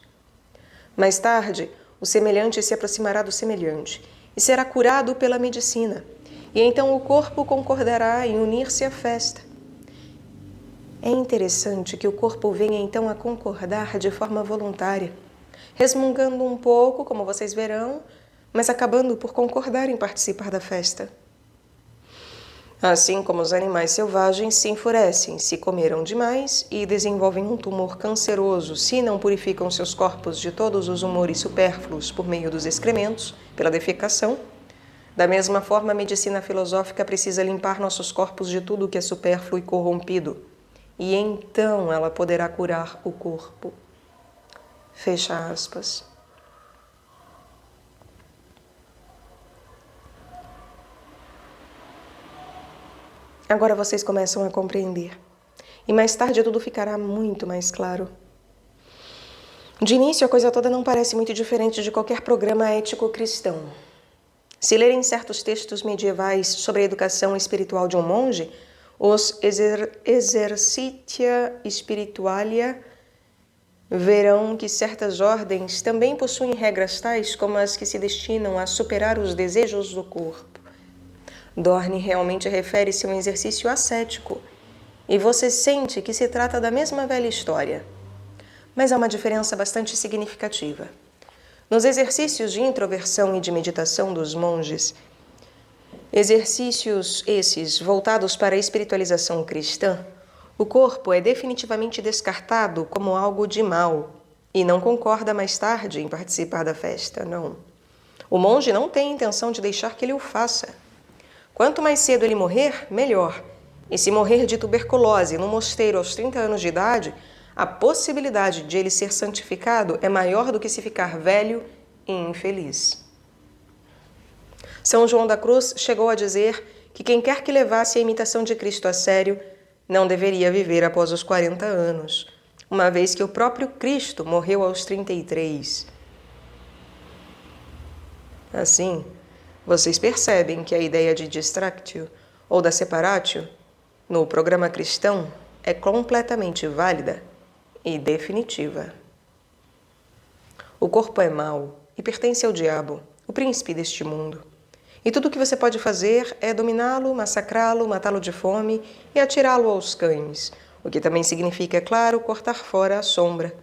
Mais tarde, o semelhante se aproximará do semelhante e será curado pela medicina, e então o corpo concordará em unir-se à festa. É interessante que o corpo venha então a concordar de forma voluntária, resmungando um pouco, como vocês verão, mas acabando por concordar em participar da festa. Assim como os animais selvagens se enfurecem se comeram demais e desenvolvem um tumor canceroso se não purificam seus corpos de todos os humores supérfluos por meio dos excrementos, pela defecação, da mesma forma a medicina filosófica precisa limpar nossos corpos de tudo que é supérfluo e corrompido, e então ela poderá curar o corpo. Fecha aspas. Agora vocês começam a compreender. E mais tarde tudo ficará muito mais claro. De início, a coisa toda não parece muito diferente de qualquer programa ético cristão. Se lerem certos textos medievais sobre a educação espiritual de um monge, os Exercitia Spiritualia, verão que certas ordens também possuem regras tais como as que se destinam a superar os desejos do corpo. Dorne realmente refere-se a um exercício ascético, e você sente que se trata da mesma velha história. Mas há uma diferença bastante significativa. Nos exercícios de introversão e de meditação dos monges, exercícios esses voltados para a espiritualização cristã, o corpo é definitivamente descartado como algo de mal e não concorda mais tarde em participar da festa, não. O monge não tem intenção de deixar que ele o faça. Quanto mais cedo ele morrer, melhor. E se morrer de tuberculose no mosteiro aos 30 anos de idade, a possibilidade de ele ser santificado é maior do que se ficar velho e infeliz. São João da Cruz chegou a dizer que quem quer que levasse a imitação de Cristo a sério não deveria viver após os 40 anos, uma vez que o próprio Cristo morreu aos 33. Assim, vocês percebem que a ideia de distractio ou da separatio no programa cristão é completamente válida e definitiva. O corpo é mau e pertence ao diabo, o príncipe deste mundo. E tudo o que você pode fazer é dominá-lo, massacrá-lo, matá-lo de fome e atirá-lo aos cães, o que também significa, é claro, cortar fora a sombra.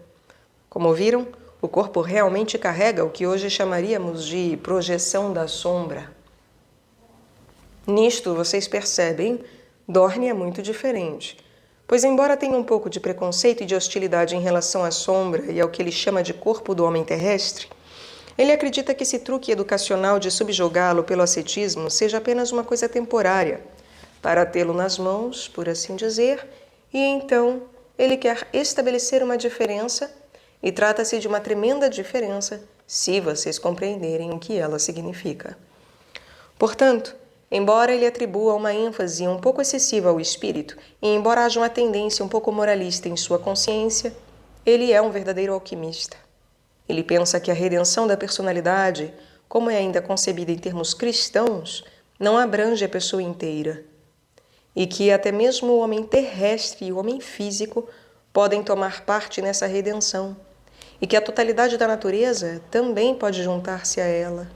Como viram, o corpo realmente carrega o que hoje chamaríamos de projeção da sombra. Nisto, vocês percebem, Dorne é muito diferente, pois embora tenha um pouco de preconceito e de hostilidade em relação à sombra e ao que ele chama de corpo do homem terrestre, ele acredita que esse truque educacional de subjugá-lo pelo ascetismo seja apenas uma coisa temporária, para tê-lo nas mãos, por assim dizer, e então ele quer estabelecer uma diferença, e trata-se de uma tremenda diferença, se vocês compreenderem o que ela significa. Portanto, embora ele atribua uma ênfase um pouco excessiva ao espírito, e embora haja uma tendência um pouco moralista em sua consciência, ele é um verdadeiro alquimista. Ele pensa que a redenção da personalidade, como é ainda concebida em termos cristãos, não abrange a pessoa inteira, e que até mesmo o homem terrestre e o homem físico podem tomar parte nessa redenção, e que a totalidade da natureza também pode juntar-se a ela.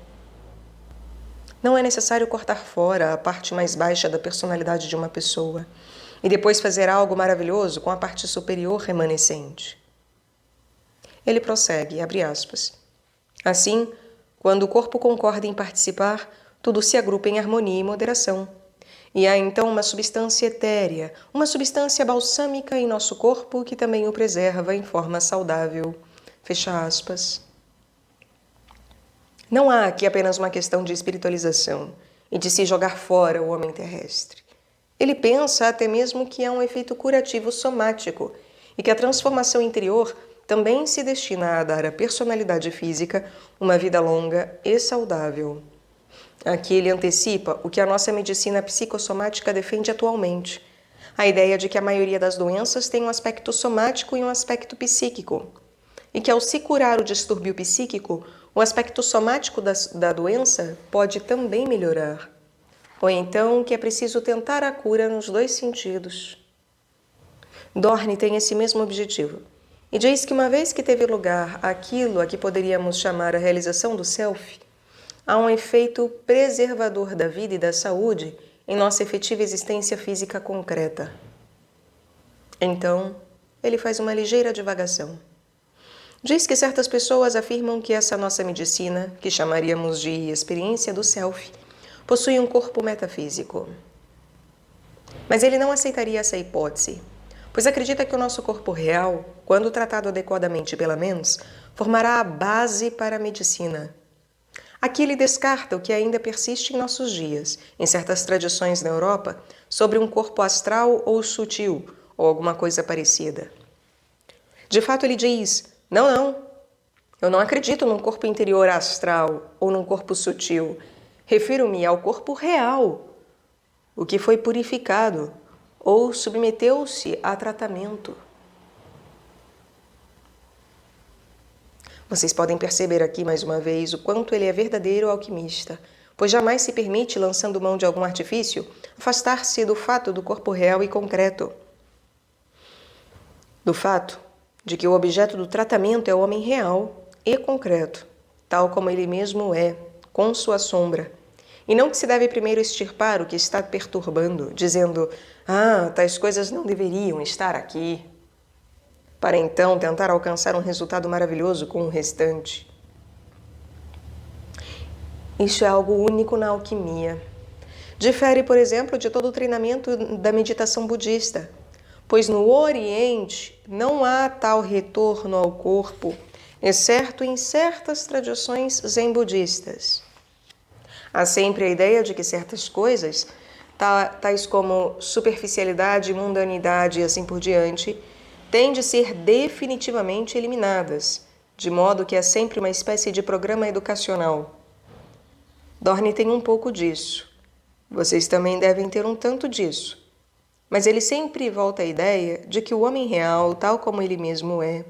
Não é necessário cortar fora a parte mais baixa da personalidade de uma pessoa e depois fazer algo maravilhoso com a parte superior remanescente. Ele prossegue, abre aspas. Assim, quando o corpo concorda em participar, tudo se agrupa em harmonia e moderação. E há então uma substância etérea, uma substância balsâmica em nosso corpo que também o preserva em forma saudável. Fecha aspas. Não há aqui apenas uma questão de espiritualização e de se jogar fora o homem terrestre. Ele pensa até mesmo que há um efeito curativo somático e que a transformação interior também se destina a dar à personalidade física uma vida longa e saudável. Aqui ele antecipa o que a nossa medicina psicossomática defende atualmente, a ideia de que a maioria das doenças tem um aspecto somático e um aspecto psíquico, e que ao se curar o distúrbio psíquico, o aspecto somático da doença pode também melhorar. Ou então que é preciso tentar a cura nos dois sentidos. Dorne tem esse mesmo objetivo, e diz que uma vez que teve lugar aquilo a que poderíamos chamar a realização do self, há um efeito preservador da vida e da saúde em nossa efetiva existência física concreta. Então, ele faz uma ligeira divagação. Diz que certas pessoas afirmam que essa nossa medicina, que chamaríamos de experiência do self, possui um corpo metafísico. Mas ele não aceitaria essa hipótese, pois acredita que o nosso corpo real, quando tratado adequadamente pela mens, formará a base para a medicina. Aqui ele descarta o que ainda persiste em nossos dias, em certas tradições na Europa, sobre um corpo astral ou sutil, ou alguma coisa parecida. De fato, ele diz: não, eu não acredito num corpo interior astral ou num corpo sutil. Refiro-me ao corpo real, o que foi purificado ou submeteu-se a tratamento. Vocês podem perceber aqui mais uma vez o quanto ele é verdadeiro alquimista, pois jamais se permite, lançando mão de algum artifício, afastar-se do fato do corpo real e concreto. Do fato de que o objeto do tratamento é o homem real e concreto, tal como ele mesmo é, com sua sombra. E não que se deve primeiro extirpar o que está perturbando, dizendo: tais coisas não deveriam estar aqui, para então tentar alcançar um resultado maravilhoso com o restante. Isso é algo único na alquimia. Difere, por exemplo, de todo o treinamento da meditação budista, pois no Oriente não há tal retorno ao corpo, exceto em certas tradições zen budistas. Há sempre a ideia de que certas coisas, tais como superficialidade, mundanidade e assim por diante, têm de ser definitivamente eliminadas, de modo que é sempre uma espécie de programa educacional. Dorne tem um pouco disso. Vocês também devem ter um tanto disso. Mas ele sempre volta à ideia de que o homem real, tal como ele mesmo é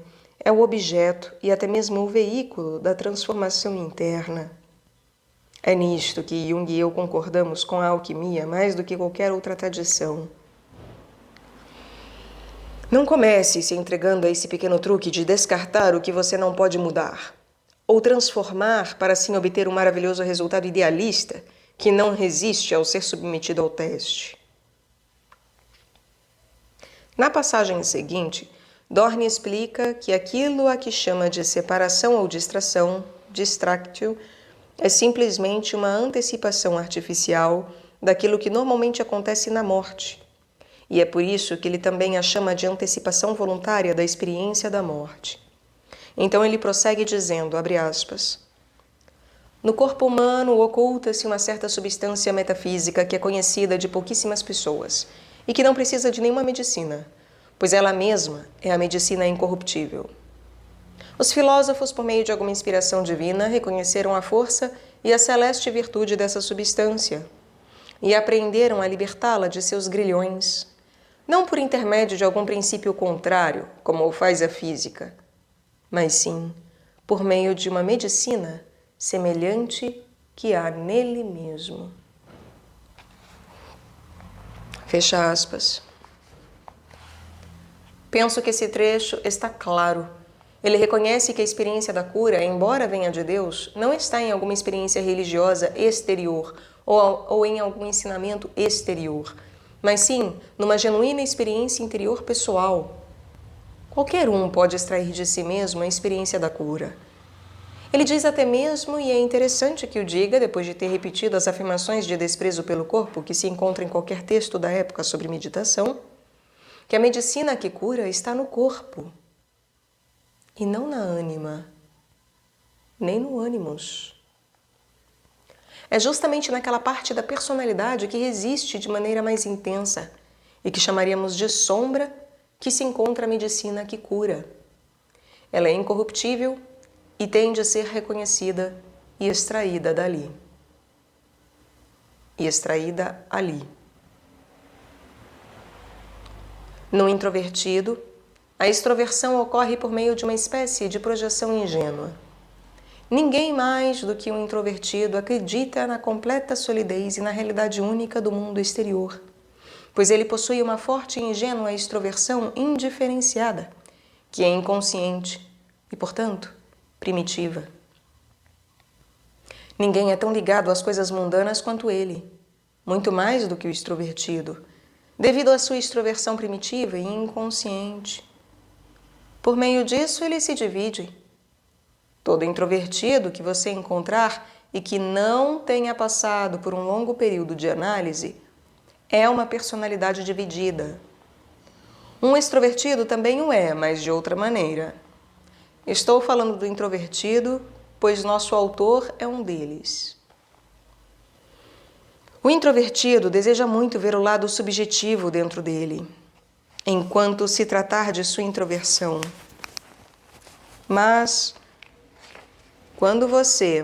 o objeto e até mesmo o veículo da transformação interna. É nisto que Jung e eu concordamos com a alquimia mais do que qualquer outra tradição. Não comece se entregando a esse pequeno truque de descartar o que você não pode mudar, ou transformar para assim obter um maravilhoso resultado idealista que não resiste ao ser submetido ao teste. Na passagem seguinte, Dorne explica que aquilo a que chama de separação ou distração, distractio, é simplesmente uma antecipação artificial daquilo que normalmente acontece na morte. E é por isso que ele também a chama de antecipação voluntária da experiência da morte. Então ele prossegue dizendo, abre aspas, no corpo humano oculta-se uma certa substância metafísica que é conhecida de pouquíssimas pessoas e que não precisa de nenhuma medicina, pois ela mesma é a medicina incorruptível. Os filósofos, por meio de alguma inspiração divina, reconheceram a força e a celeste virtude dessa substância e aprenderam a libertá-la de seus grilhões, não por intermédio de algum princípio contrário, como o faz a física, mas sim por meio de uma medicina semelhante que há nele mesmo. Fecha aspas. Penso que esse trecho está claro. Ele reconhece que a experiência da cura, embora venha de Deus, não está em alguma experiência religiosa exterior ou em algum ensinamento exterior, mas sim numa genuína experiência interior pessoal. Qualquer um pode extrair de si mesmo a experiência da cura. Ele diz até mesmo, e é interessante que o diga, depois de ter repetido as afirmações de desprezo pelo corpo que se encontra em qualquer texto da época sobre meditação, que a medicina que cura está no corpo e não na ânima, nem no ânimos. É justamente naquela parte da personalidade que resiste de maneira mais intensa e que chamaríamos de sombra que se encontra a medicina que cura. Ela é incorruptível e tende a ser reconhecida e extraída dali. E extraída ali. No introvertido, a extroversão ocorre por meio de uma espécie de projeção ingênua. Ninguém mais do que um introvertido acredita na completa solidez e na realidade única do mundo exterior, pois ele possui uma forte e ingênua extroversão indiferenciada, que é inconsciente e, portanto, primitiva. Ninguém é tão ligado às coisas mundanas quanto ele, muito mais do que o extrovertido, devido à sua extroversão primitiva e inconsciente. Por meio disso, ele se divide. Todo introvertido que você encontrar e que não tenha passado por um longo período de análise é uma personalidade dividida. Um extrovertido também o é, mas de outra maneira. Estou falando do introvertido, pois nosso autor é um deles. O introvertido deseja muito ver o lado subjetivo dentro dele, enquanto se tratar de sua introversão. Mas quando você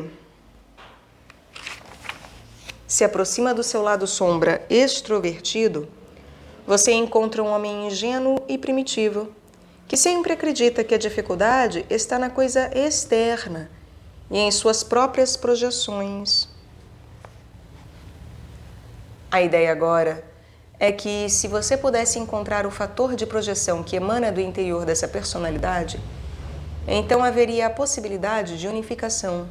se aproxima do seu lado sombra extrovertido, você encontra um homem ingênuo e primitivo, que sempre acredita que a dificuldade está na coisa externa e em suas próprias projeções. A ideia agora é que, se você pudesse encontrar o fator de projeção que emana do interior dessa personalidade, então haveria a possibilidade de unificação.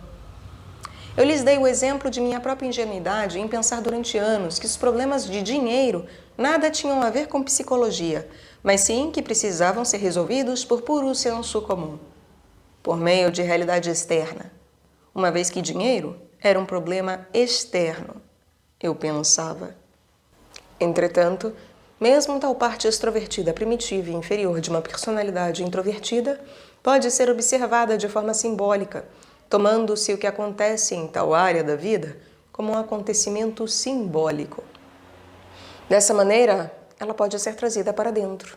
Eu lhes dei o exemplo de minha própria ingenuidade em pensar durante anos que os problemas de dinheiro nada tinham a ver com psicologia, mas sim que precisavam ser resolvidos por puro senso comum, por meio de realidade externa, uma vez que dinheiro era um problema externo, eu pensava. Entretanto, mesmo tal parte extrovertida, primitiva e inferior de uma personalidade introvertida pode ser observada de forma simbólica, tomando-se o que acontece em tal área da vida como um acontecimento simbólico. Dessa maneira, ela pode ser trazida para dentro.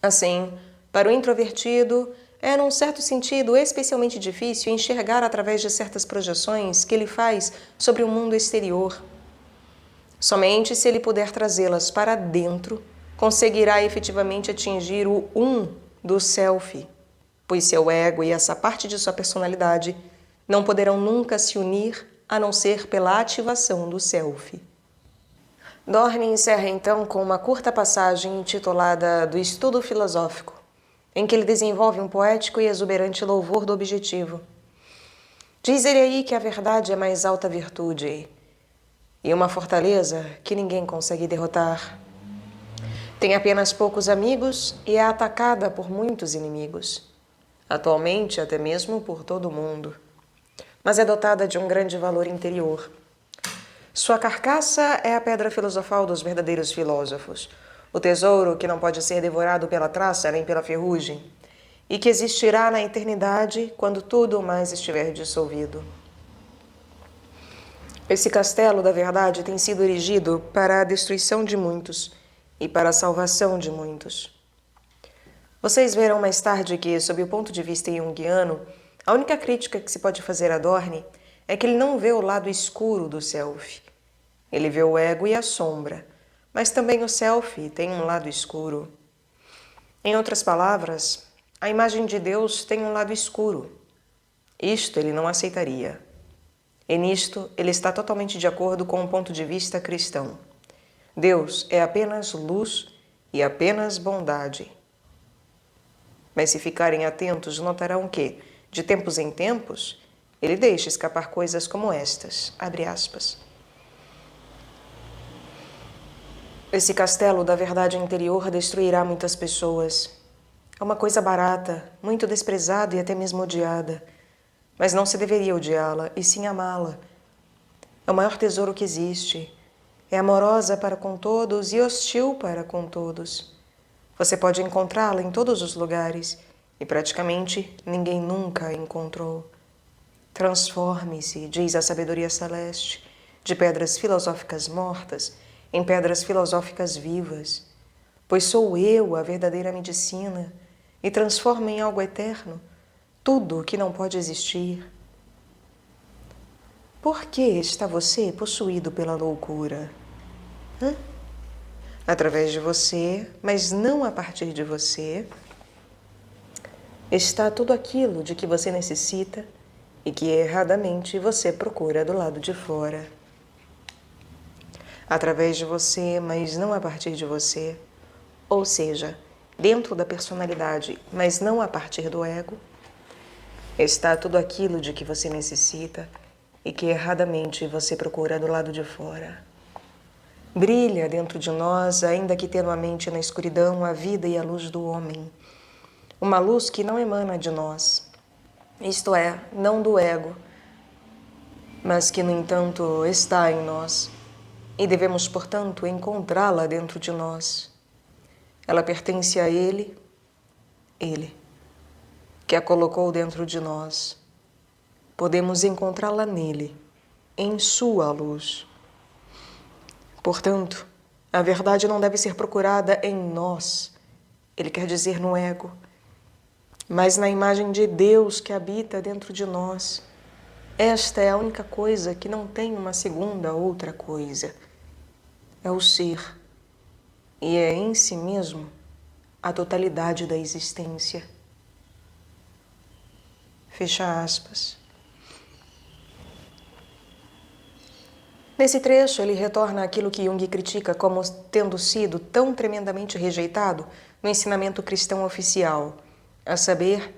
Assim, para o introvertido, é, num certo sentido, especialmente difícil enxergar através de certas projeções que ele faz sobre o mundo exterior. Somente se ele puder trazê-las para dentro, conseguirá efetivamente atingir o do self, pois seu ego e essa parte de sua personalidade não poderão nunca se unir a não ser pela ativação do self. Dorne encerra então com uma curta passagem intitulada Do Estudo Filosófico, em que ele desenvolve um poético e exuberante louvor do objetivo. Diz ele aí que a verdade é a mais alta virtude e uma fortaleza que ninguém consegue derrotar. Tem apenas poucos amigos e é atacada por muitos inimigos. Atualmente, até mesmo por todo o mundo. Mas é dotada de um grande valor interior. Sua carcaça é a pedra filosofal dos verdadeiros filósofos, o tesouro que não pode ser devorado pela traça nem pela ferrugem, e que existirá na eternidade quando tudo mais estiver dissolvido. Esse castelo da verdade tem sido erigido para a destruição de muitos e para a salvação de muitos. Vocês verão mais tarde que, sob o ponto de vista junguiano, a única crítica que se pode fazer a Dorne é que ele não vê o lado escuro do self. Ele vê o ego e a sombra, mas também o self tem um lado escuro. Em outras palavras, a imagem de Deus tem um lado escuro. Isto ele não aceitaria. E nisto ele está totalmente de acordo com o ponto de vista cristão. Deus é apenas luz e apenas bondade. Mas se ficarem atentos, notarão que, de tempos em tempos, ele deixa escapar coisas como estas, abre aspas. Esse castelo da verdade interior destruirá muitas pessoas. É uma coisa barata, muito desprezada e até mesmo odiada. Mas não se deveria odiá-la, e sim amá-la. É o maior tesouro que existe. É amorosa para com todos e hostil para com todos. Você pode encontrá-la em todos os lugares, e praticamente ninguém nunca a encontrou. Transforme-se, diz a sabedoria celeste, de pedras filosóficas mortas em pedras filosóficas vivas, pois sou eu a verdadeira medicina e transformo em algo eterno tudo o que não pode existir. Por que está você possuído pela loucura? Através de você, mas não a partir de você, está tudo aquilo de que você necessita e que erradamente você procura do lado de fora. Através de você, mas não a partir de você, ou seja, dentro da personalidade, mas não a partir do ego, está tudo aquilo de que você necessita e que erradamente você procura do lado de fora. Brilha dentro de nós, ainda que tenuamente na escuridão, a vida e a luz do homem. Uma luz que não emana de nós, isto é, não do ego, mas que, no entanto, está em nós e devemos, portanto, encontrá-la dentro de nós. Ela pertence a Ele, que a colocou dentro de nós. Podemos encontrá-la nele, em sua luz. Portanto, a verdade não deve ser procurada em nós, ele quer dizer no ego, mas na imagem de Deus que habita dentro de nós. Esta é a única coisa que não tem uma segunda outra coisa. É o ser, e é em si mesmo a totalidade da existência. Fecha aspas. Nesse trecho, ele retorna àquilo que Jung critica como tendo sido tão tremendamente rejeitado no ensinamento cristão oficial, a saber,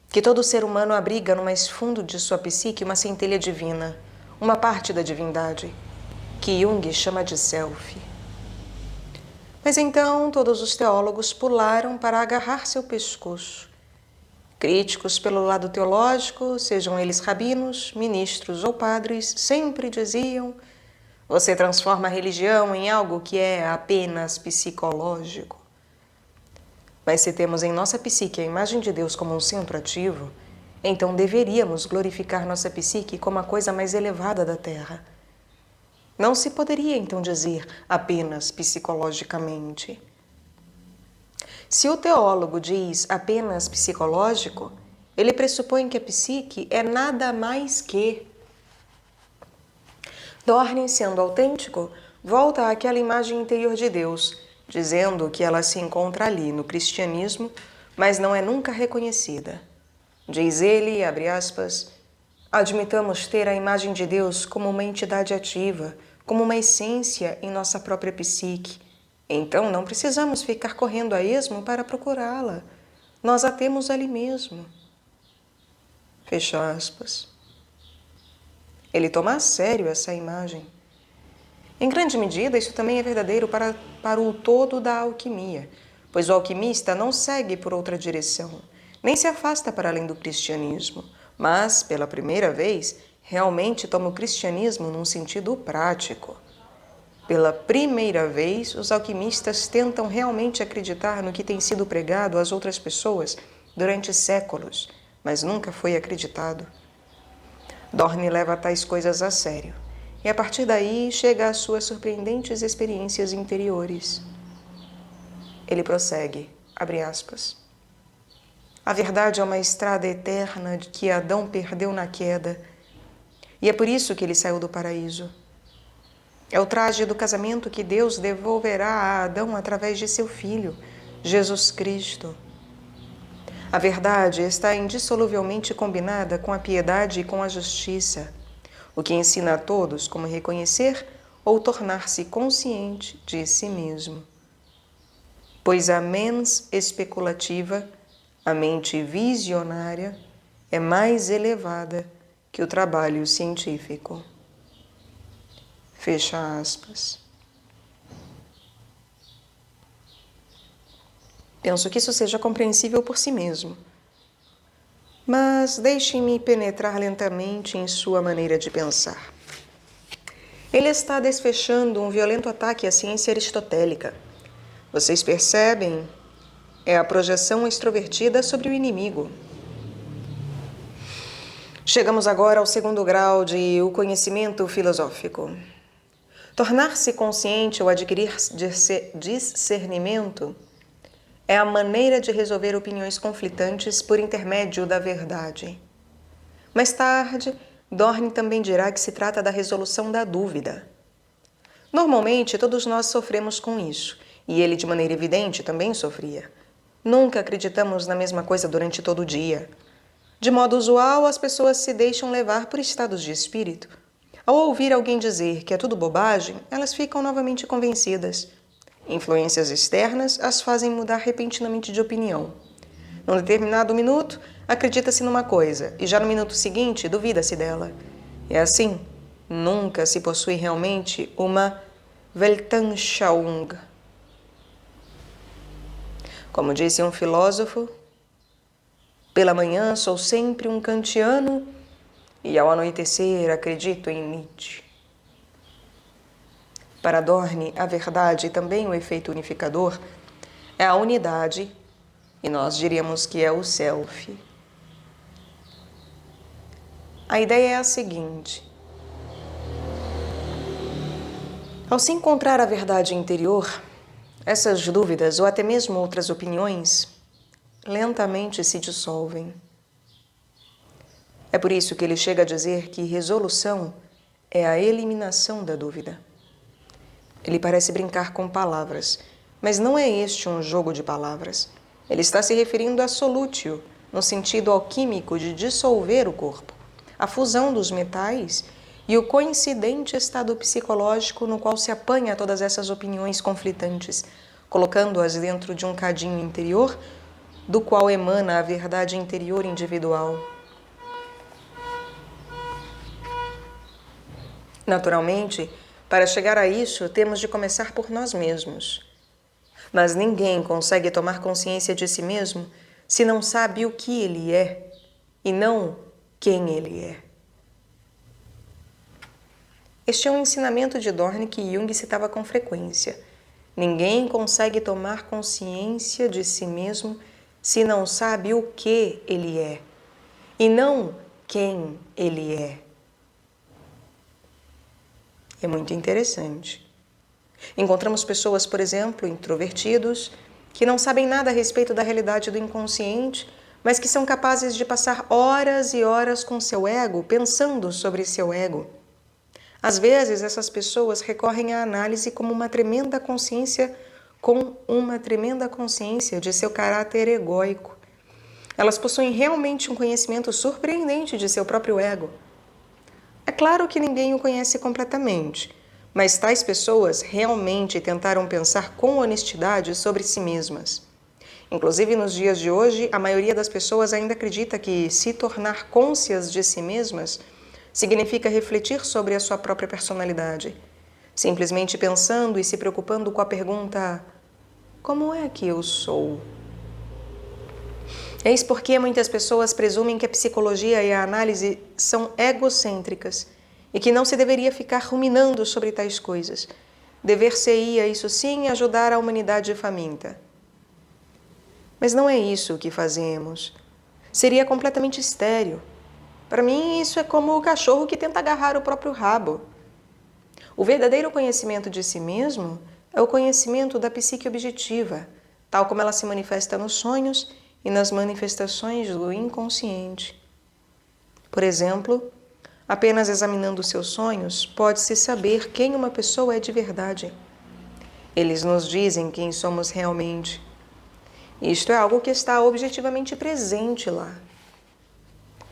que todo ser humano abriga no mais fundo de sua psique uma centelha divina, uma parte da divindade, que Jung chama de self. Mas então todos os teólogos pularam para agarrar seu pescoço. Críticos pelo lado teológico, sejam eles rabinos, ministros ou padres, sempre diziam: você transforma a religião em algo que é apenas psicológico. Mas se temos em nossa psique a imagem de Deus como um centro ativo, então deveríamos glorificar nossa psique como a coisa mais elevada da Terra. Não se poderia então dizer apenas psicologicamente. Se o teólogo diz apenas psicológico, ele pressupõe que a psique é nada mais que. Dorne, sendo autêntico, volta àquela imagem interior de Deus, dizendo que ela se encontra ali no cristianismo, mas não é nunca reconhecida. Diz ele, abre aspas, admitamos ter a imagem de Deus como uma entidade ativa, como uma essência em nossa própria psique. Então não precisamos ficar correndo a esmo para procurá-la. Nós a temos ali mesmo. Fecha aspas. Ele toma a sério essa imagem. Em grande medida, isso também é verdadeiro para o todo da alquimia, pois o alquimista não segue por outra direção, nem se afasta para além do cristianismo, mas, pela primeira vez, realmente toma o cristianismo num sentido prático. Pela primeira vez, os alquimistas tentam realmente acreditar no que tem sido pregado às outras pessoas durante séculos, mas nunca foi acreditado. Dorne leva tais coisas a sério, e a partir daí chega às suas surpreendentes experiências interiores. Ele prossegue, abre aspas, a verdade é uma estrada eterna que Adão perdeu na queda, e é por isso que ele saiu do paraíso. É o traje do casamento que Deus devolverá a Adão através de seu filho, Jesus Cristo. A verdade está indissoluvelmente combinada com a piedade e com a justiça, o que ensina a todos como reconhecer ou tornar-se consciente de si mesmo. Pois a mens especulativa, a mente visionária, é mais elevada que o trabalho científico. Fecha aspas. Penso que isso seja compreensível por si mesmo. Mas deixem-me penetrar lentamente em sua maneira de pensar. Ele está desfechando um violento ataque à ciência aristotélica. Vocês percebem? É a projeção extrovertida sobre o inimigo. Chegamos agora ao segundo grau de o conhecimento filosófico. Tornar-se consciente ou adquirir discernimento é a maneira de resolver opiniões conflitantes por intermédio da verdade. Mais tarde, Dorn também dirá que se trata da resolução da dúvida. Normalmente, todos nós sofremos com isso, e ele, de maneira evidente, também sofria. Nunca acreditamos na mesma coisa durante todo o dia. De modo usual, as pessoas se deixam levar por estados de espírito. Ao ouvir alguém dizer que é tudo bobagem, elas ficam novamente convencidas. Influências externas as fazem mudar repentinamente de opinião. Num determinado minuto, acredita-se numa coisa, e já no minuto seguinte, duvida-se dela. É assim, nunca se possui realmente uma Weltanschauung. Como disse um filósofo, pela manhã sou sempre um kantiano e ao anoitecer acredito em Nietzsche. Para Dorn, a verdade e também o efeito unificador é a unidade, e nós diríamos que é o self. A ideia é a seguinte: ao se encontrar a verdade interior, essas dúvidas ou até mesmo outras opiniões lentamente se dissolvem. É por isso que ele chega a dizer que resolução é a eliminação da dúvida. Ele parece brincar com palavras, mas não é este um jogo de palavras. Ele está se referindo a solútio, no sentido alquímico de dissolver o corpo, a fusão dos metais e o coincidente estado psicológico no qual se apanha todas essas opiniões conflitantes, colocando-as dentro de um cadinho interior, do qual emana a verdade interior individual. Naturalmente, para chegar a isso, temos de começar por nós mesmos. Mas ninguém consegue tomar consciência de si mesmo se não sabe o que ele é e não quem ele é. Este é um ensinamento de Dorn que Jung citava com frequência. Ninguém consegue tomar consciência de si mesmo se não sabe o que ele é e não quem ele é. É muito interessante. Encontramos pessoas, por exemplo, introvertidos, que não sabem nada a respeito da realidade do inconsciente, mas que são capazes de passar horas e horas com seu ego, pensando sobre seu ego. Às vezes, essas pessoas recorrem à análise com uma tremenda consciência de seu caráter egóico. Elas possuem realmente um conhecimento surpreendente de seu próprio ego. É claro que ninguém o conhece completamente, mas tais pessoas realmente tentaram pensar com honestidade sobre si mesmas. Inclusive, nos dias de hoje, a maioria das pessoas ainda acredita que se tornar cônscias de si mesmas significa refletir sobre a sua própria personalidade, simplesmente pensando e se preocupando com a pergunta: como é que eu sou? Eis porque muitas pessoas presumem que a psicologia e a análise são egocêntricas e que não se deveria ficar ruminando sobre tais coisas. Dever-se-ia, isso sim, ajudar a humanidade faminta. Mas não é isso o que fazemos. Seria completamente estéril. Para mim, isso é como o cachorro que tenta agarrar o próprio rabo. O verdadeiro conhecimento de si mesmo é o conhecimento da psique objetiva, tal como ela se manifesta nos sonhos e nas manifestações do inconsciente. Por exemplo, apenas examinando seus sonhos, pode-se saber quem uma pessoa é de verdade. Eles nos dizem quem somos realmente. Isto é algo que está objetivamente presente lá.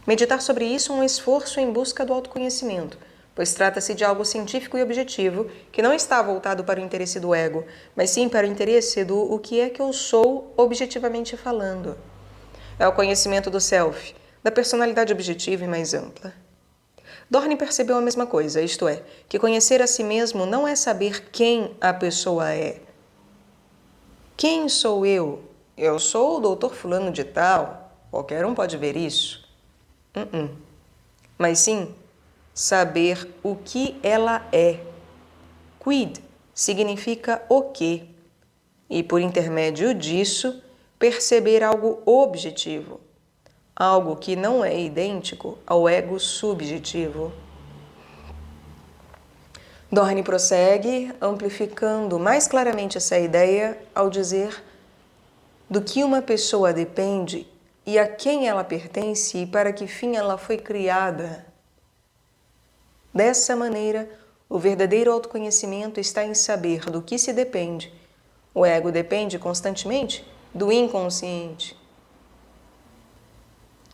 Meditar sobre isso é um esforço em busca do autoconhecimento, pois trata-se de algo científico e objetivo que não está voltado para o interesse do ego, mas sim para o interesse do o que é que eu sou objetivamente falando. É o conhecimento do self, da personalidade objetiva e mais ampla. Dorn percebeu a mesma coisa, isto é, que conhecer a si mesmo não é saber quem a pessoa é. Quem sou eu? eu sou o doutor fulano de tal, qualquer um pode ver isso. Mas sim, saber o que ela é. Quid significa o que, e por intermédio disso, perceber algo objetivo, algo que não é idêntico ao ego subjetivo. Dorne prossegue, amplificando mais claramente essa ideia ao dizer do que uma pessoa depende e a quem ela pertence e para que fim ela foi criada. Dessa maneira, o verdadeiro autoconhecimento está em saber do que se depende. O ego depende constantemente do inconsciente.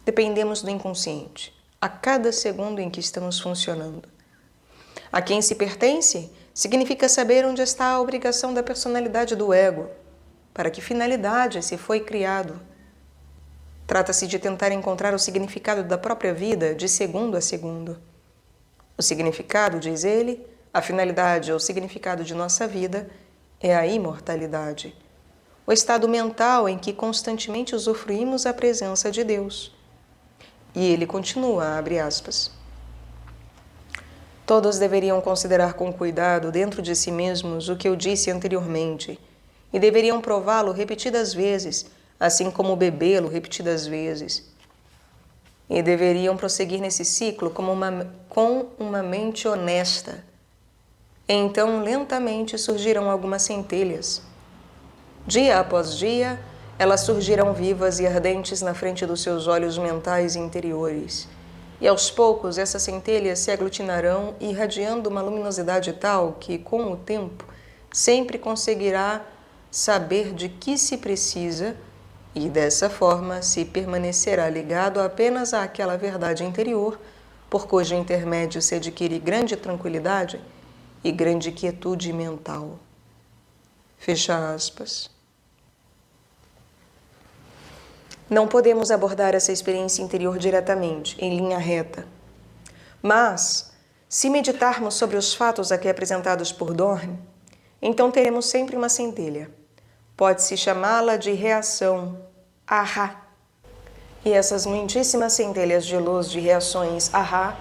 Dependemos do inconsciente a cada segundo em que estamos funcionando. A quem se pertence significa saber onde está a obrigação da personalidade do ego, para que finalidade se foi criado. Trata-se de tentar encontrar o significado da própria vida de segundo a segundo. O significado, diz ele, a finalidade ou significado de nossa vida é a imortalidade, o estado mental em que constantemente usufruímos a presença de Deus. E ele continua, abre aspas. Todos deveriam considerar com cuidado dentro de si mesmos o que eu disse anteriormente, e deveriam prová-lo repetidas vezes, assim como bebê-lo repetidas vezes. E deveriam prosseguir nesse ciclo com uma mente honesta. Então, lentamente surgirão algumas centelhas. Dia após dia, elas surgirão vivas e ardentes na frente dos seus olhos mentais interiores. E aos poucos, essas centelhas se aglutinarão, irradiando uma luminosidade tal que, com o tempo, sempre conseguirá saber de que se precisa e, dessa forma, se permanecerá ligado apenas àquela verdade interior, por cujo intermédio se adquire grande tranquilidade e grande quietude mental. Fecha aspas. Não podemos abordar essa experiência interior diretamente, em linha reta. Mas, se meditarmos sobre os fatos aqui apresentados por Dorn, então teremos sempre uma centelha. Pode-se chamá-la de reação, ahá. E essas muitíssimas centelhas de luz de reações ahá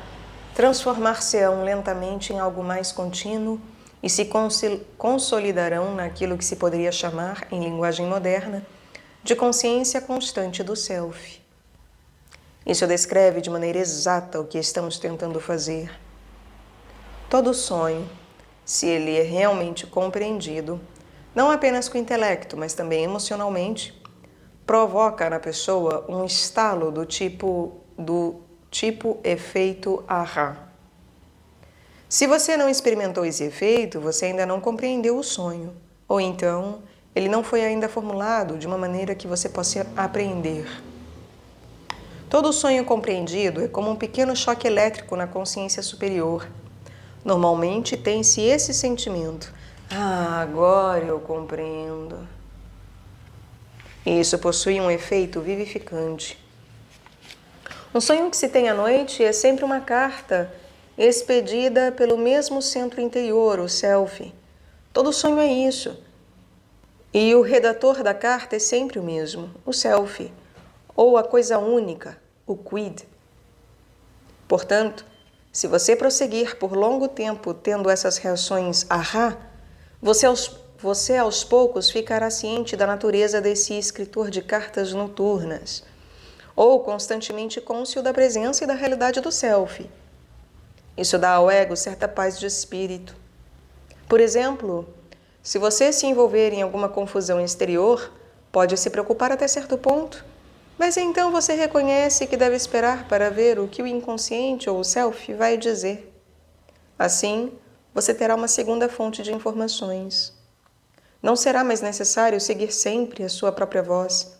transformar-se-ão lentamente em algo mais contínuo e se consolidarão naquilo que se poderia chamar, em linguagem moderna, de consciência constante do self. Isso descreve de maneira exata o que estamos tentando fazer. Todo sonho, se ele é realmente compreendido, não apenas com o intelecto, mas também emocionalmente, provoca na pessoa um estalo do tipo efeito ahá. Se você não experimentou esse efeito, você ainda não compreendeu o sonho, ou então ele não foi ainda formulado de uma maneira que você possa apreender. Todo sonho compreendido é como um pequeno choque elétrico na consciência superior. Normalmente tem-se esse sentimento: ah, agora eu compreendo. E isso possui um efeito vivificante. Um sonho que se tem à noite é sempre uma carta expedida pelo mesmo centro interior, o self. Todo sonho é isso. E o redator da carta é sempre o mesmo, o self, ou a coisa única, o quid. Portanto, se você prosseguir por longo tempo tendo essas reações ahá, você aos poucos ficará ciente da natureza desse escritor de cartas noturnas, ou constantemente cônscio da presença e da realidade do self. Isso dá ao ego certa paz de espírito. Por exemplo, se você se envolver em alguma confusão exterior, pode se preocupar até certo ponto, mas então você reconhece que deve esperar para ver o que o inconsciente ou o self vai dizer. Assim, você terá uma segunda fonte de informações. Não será mais necessário seguir sempre a sua própria voz,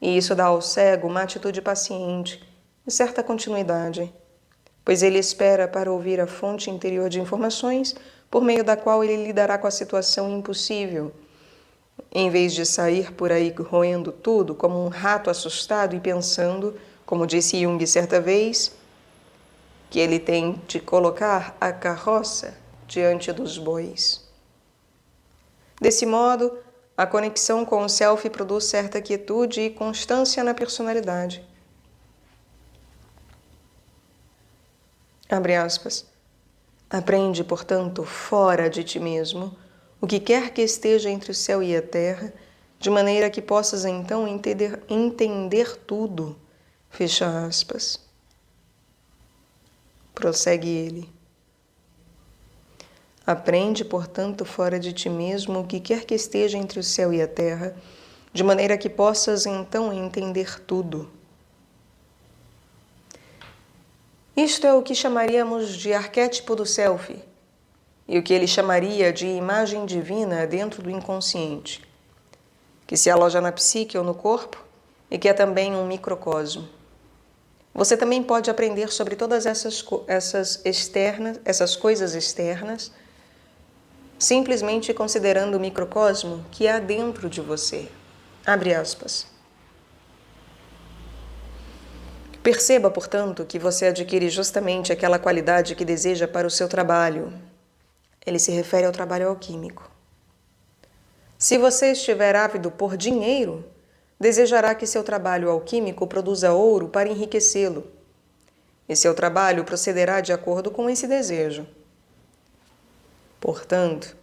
e isso dá ao cego uma atitude paciente e certa continuidade, pois ele espera para ouvir a fonte interior de informações por meio da qual ele lidará com a situação impossível, em vez de sair por aí roendo tudo como um rato assustado e pensando, como disse Jung certa vez, que ele tem de colocar a carroça diante dos bois. Desse modo, a conexão com o self produz certa quietude e constância na personalidade. Abre aspas. Aprende, portanto, fora de ti mesmo, o que quer que esteja entre o céu e a terra, de maneira que possas então entender tudo. Fecha aspas. Prossegue ele. Aprende, portanto, fora de ti mesmo o que quer que esteja entre o céu e a terra, de maneira que possas então entender tudo. Isto é o que chamaríamos de arquétipo do self, e o que ele chamaria de imagem divina dentro do inconsciente, que se aloja na psique ou no corpo e que é também um microcosmo. Você também pode aprender sobre todas essas coisas externas, simplesmente considerando o microcosmo que há dentro de você. Abre aspas. Perceba, portanto, que você adquire justamente aquela qualidade que deseja para o seu trabalho. Ele se refere ao trabalho alquímico. Se você estiver ávido por dinheiro, desejará que seu trabalho alquímico produza ouro para enriquecê-lo. E seu trabalho procederá de acordo com esse desejo. Portanto,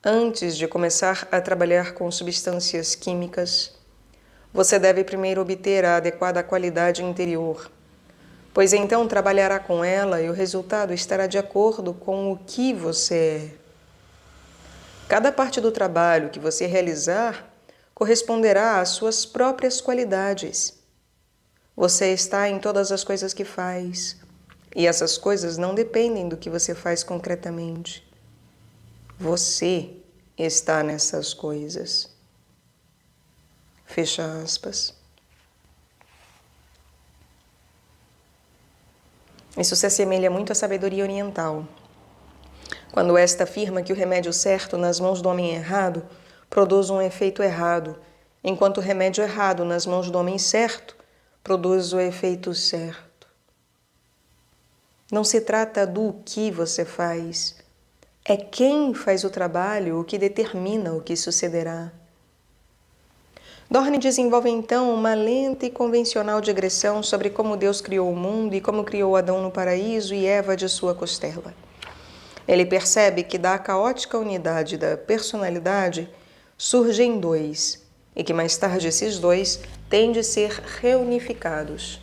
antes de começar a trabalhar com substâncias químicas, você deve primeiro obter a adequada qualidade interior, pois então trabalhará com ela e o resultado estará de acordo com o que você é. Cada parte do trabalho que você realizar corresponderá às suas próprias qualidades. Você está em todas as coisas que faz, e essas coisas não dependem do que você faz concretamente. Você está nessas coisas. Fecha aspas. Isso se assemelha muito à sabedoria oriental, quando esta afirma que o remédio certo nas mãos do homem errado produz um efeito errado, enquanto o remédio errado nas mãos do homem certo produz o efeito certo. Não se trata do que você faz, é quem faz o trabalho o que determina o que sucederá. Dorne desenvolve então uma lenta e convencional digressão sobre como Deus criou o mundo e como criou Adão no paraíso e Eva de sua costela. Ele percebe que da caótica unidade da personalidade surgem dois, e que mais tarde esses dois têm de ser reunificados.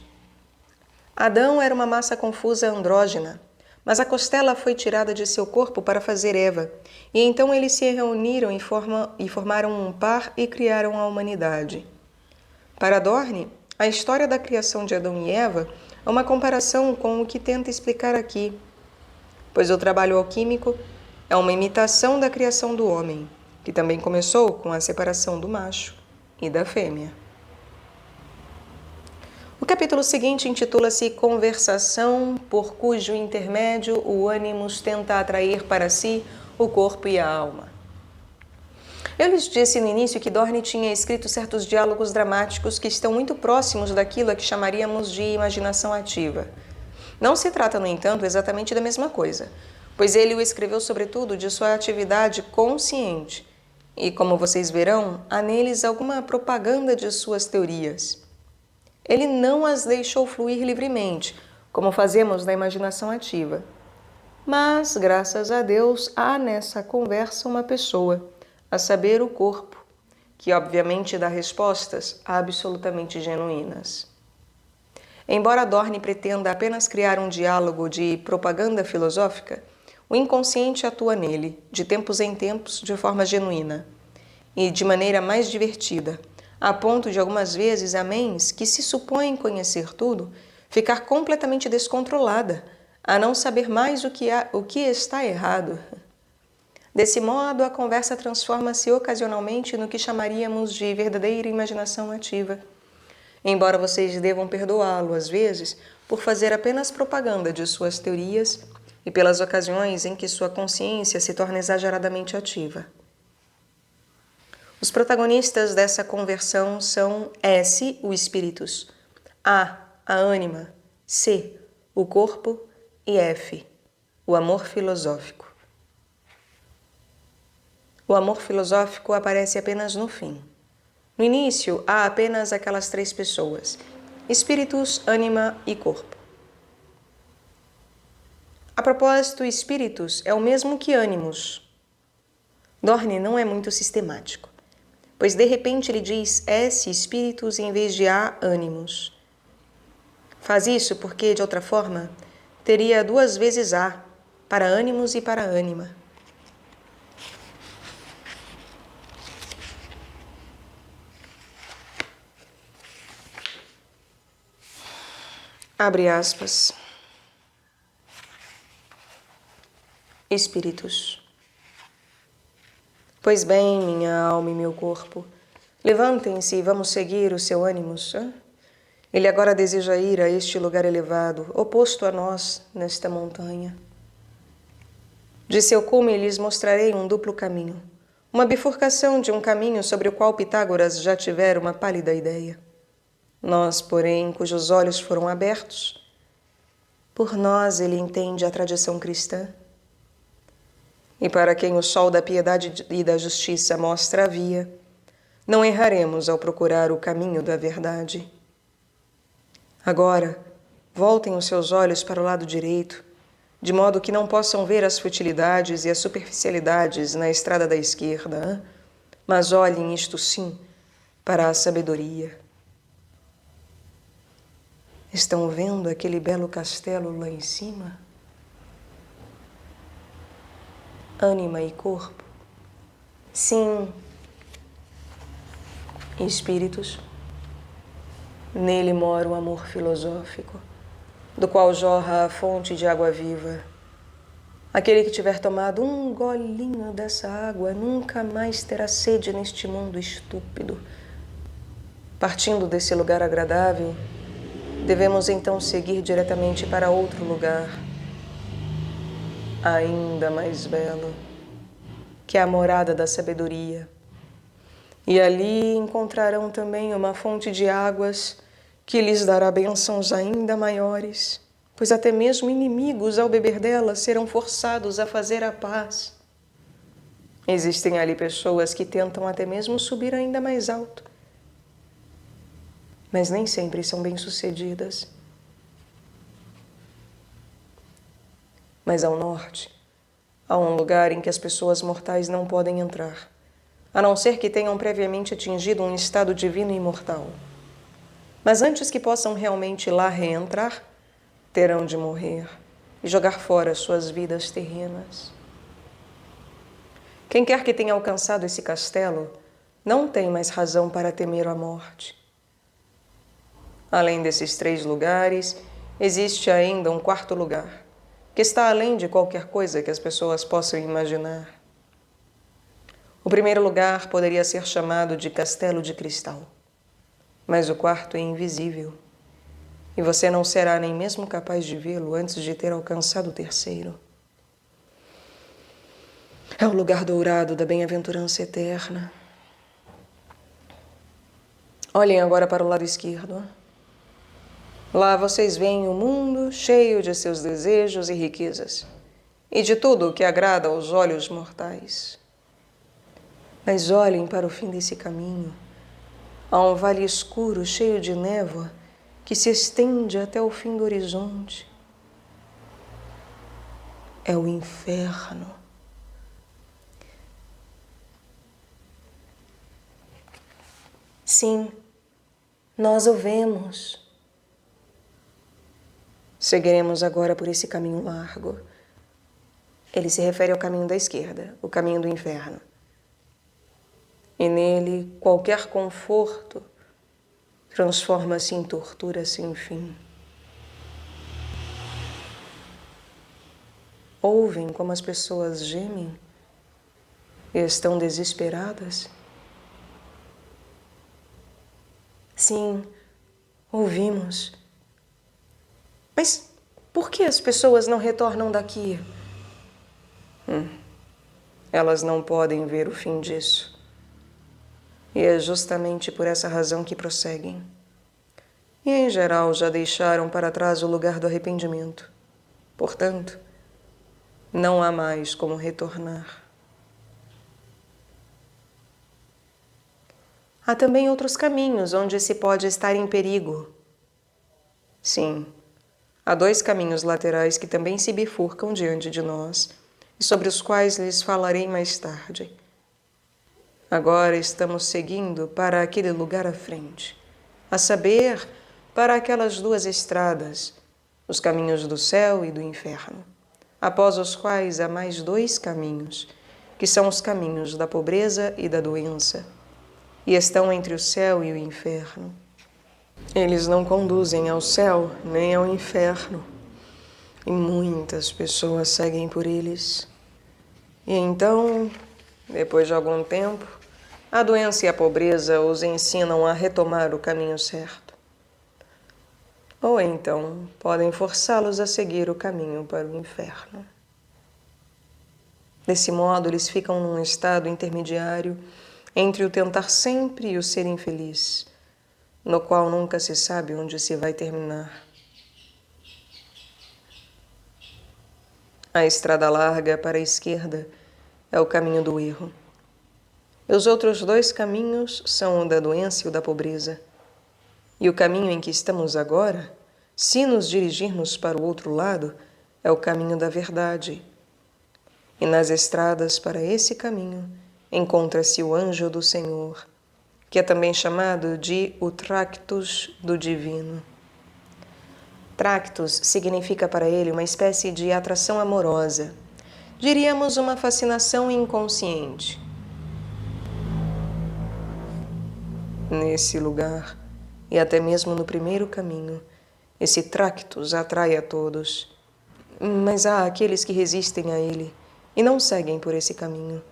Adão era uma massa confusa andrógena, mas a costela foi tirada de seu corpo para fazer Eva, e então eles se reuniram e formaram um par e criaram a humanidade. Para Dorne, a história da criação de Adão e Eva é uma comparação com o que tenta explicar aqui, pois o trabalho alquímico é uma imitação da criação do homem, que também começou com a separação do macho e da fêmea. O capítulo seguinte intitula-se Conversação, por cujo intermédio o ânimos tenta atrair para si o corpo e a alma. Eu lhes disse no início que Dorne tinha escrito certos diálogos dramáticos que estão muito próximos daquilo a que chamaríamos de imaginação ativa. Não se trata, no entanto, exatamente da mesma coisa, pois ele o escreveu sobretudo de sua atividade consciente, e, como vocês verão, há neles alguma propaganda de suas teorias. Ele não as deixou fluir livremente, como fazemos na imaginação ativa. Mas, graças a Deus, há nessa conversa uma pessoa, a saber, o corpo, que obviamente dá respostas absolutamente genuínas. Embora Dorne pretenda apenas criar um diálogo de propaganda filosófica, o inconsciente atua nele, de tempos em tempos, de forma genuína e de maneira mais divertida, a ponto de algumas vezes a mens, que se supõe conhecer tudo, ficar completamente descontrolada, a não saber mais o que está errado. Desse modo, a conversa transforma-se ocasionalmente no que chamaríamos de verdadeira imaginação ativa, embora vocês devam perdoá-lo, às vezes, por fazer apenas propaganda de suas teorias e pelas ocasiões em que sua consciência se torna exageradamente ativa. Os protagonistas dessa conversão são S, o espíritus, A ânima, C, o corpo e F, o amor filosófico. O amor filosófico aparece apenas no fim. No início, há apenas aquelas três pessoas: espíritus, ânima e corpo. A propósito, espíritus é o mesmo que ânimos. Dorne não é muito sistemático, pois de repente ele diz S espíritos em vez de A ânimos. Faz isso porque, de outra forma, teria duas vezes A, para ânimos e para ânima. Abre aspas. Espíritos. Pois bem, minha alma e meu corpo, levantem-se e vamos seguir o seu ânimos. Ele agora deseja ir a este lugar elevado, oposto a nós, nesta montanha. De seu cume lhes mostrarei um duplo caminho, uma bifurcação de um caminho sobre o qual Pitágoras já tivera uma pálida ideia. Nós, porém, cujos olhos foram abertos, por nós ele entende a tradição cristã. E para quem o sol da piedade e da justiça mostra a via, não erraremos ao procurar o caminho da verdade. Agora, voltem os seus olhos para o lado direito, de modo que não possam ver as futilidades e as superficialidades na estrada da esquerda, mas olhem, isto sim, para a sabedoria. Estão vendo aquele belo castelo lá em cima? Ânima e corpo? Sim. Espíritos? Nele mora o amor filosófico, do qual jorra a fonte de água viva. Aquele que tiver tomado um golinho dessa água nunca mais terá sede neste mundo estúpido. Partindo desse lugar agradável, devemos então seguir diretamente para outro lugar, ainda mais belo, que é a morada da sabedoria. E ali encontrarão também uma fonte de águas que lhes dará bênçãos ainda maiores, pois até mesmo inimigos, ao beber dela, serão forçados a fazer a paz. Existem ali pessoas que tentam até mesmo subir ainda mais alto, mas nem sempre são bem-sucedidas. Mas ao norte, há um lugar em que as pessoas mortais não podem entrar, a não ser que tenham previamente atingido um estado divino e imortal. Mas antes que possam realmente lá reentrar, terão de morrer e jogar fora suas vidas terrenas. Quem quer que tenha alcançado esse castelo não tem mais razão para temer a morte. Além desses três lugares, existe ainda um quarto lugar, que está além de qualquer coisa que as pessoas possam imaginar. O primeiro lugar poderia ser chamado de Castelo de Cristal, mas o quarto é invisível, e você não será nem mesmo capaz de vê-lo antes de ter alcançado o terceiro. É o lugar dourado da bem-aventurança eterna. Olhem agora para o lado esquerdo. Lá vocês veem o mundo cheio de seus desejos e riquezas, e de tudo o que agrada aos olhos mortais. Mas olhem para o fim desse caminho. Há um vale escuro cheio de névoa que se estende até o fim do horizonte. É o inferno. Sim, nós o vemos. Seguiremos agora por esse caminho largo. Ele se refere ao caminho da esquerda, o caminho do inferno. E nele, qualquer conforto transforma-se em tortura sem fim. Ouvem como as pessoas gemem e estão desesperadas? Sim, ouvimos. Mas por que as pessoas não retornam daqui? Elas não podem ver o fim disso. E é justamente por essa razão que prosseguem. E, em geral, já deixaram para trás o lugar do arrependimento. Portanto, não há mais como retornar. há também outros caminhos onde se pode estar em perigo. Sim, há 2 caminhos laterais que também se bifurcam diante de nós e sobre os quais lhes falarei mais tarde. Agora estamos seguindo para aquele lugar à frente, a saber, para aquelas 2 estradas, os caminhos do céu e do inferno, após os quais há mais 2 caminhos, que são os caminhos da pobreza e da doença, e estão entre o céu e o inferno. Eles não conduzem ao céu nem ao inferno, e muitas pessoas seguem por eles. E então, depois de algum tempo, a doença e a pobreza os ensinam a retomar o caminho certo. Ou então, podem forçá-los a seguir o caminho para o inferno. Desse modo, eles ficam num estado intermediário entre o tentar sempre e o ser infeliz, no qual nunca se sabe onde se vai terminar. A estrada larga para a esquerda é o caminho do erro. E os outros 2 caminhos são o da doença e o da pobreza. E o caminho em que estamos agora, se nos dirigirmos para o outro lado, é o caminho da verdade. E nas estradas para esse caminho encontra-se o anjo do Senhor, que é também chamado de o Tractus do Divino. Tractus significa para ele uma espécie de atração amorosa, diríamos uma fascinação inconsciente. Nesse lugar, e até mesmo no primeiro caminho, esse Tractus atrai a todos, mas há aqueles que resistem a ele e não seguem por esse caminho,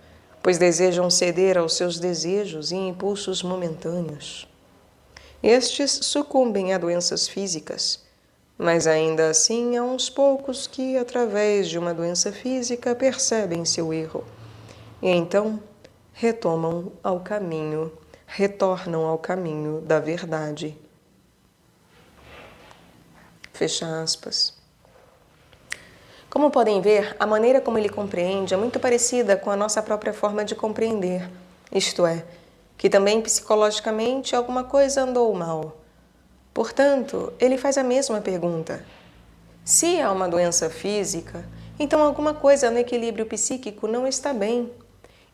pois desejam ceder aos seus desejos e impulsos momentâneos. Estes sucumbem a doenças físicas, mas ainda assim há uns poucos que, através de uma doença física, percebem seu erro e então retornam ao caminho da verdade. Fecha aspas. Como podem ver, a maneira como ele compreende é muito parecida com a nossa própria forma de compreender, isto é, que também psicologicamente alguma coisa andou mal. Portanto, ele faz a mesma pergunta. Se há uma doença física, então alguma coisa no equilíbrio psíquico não está bem.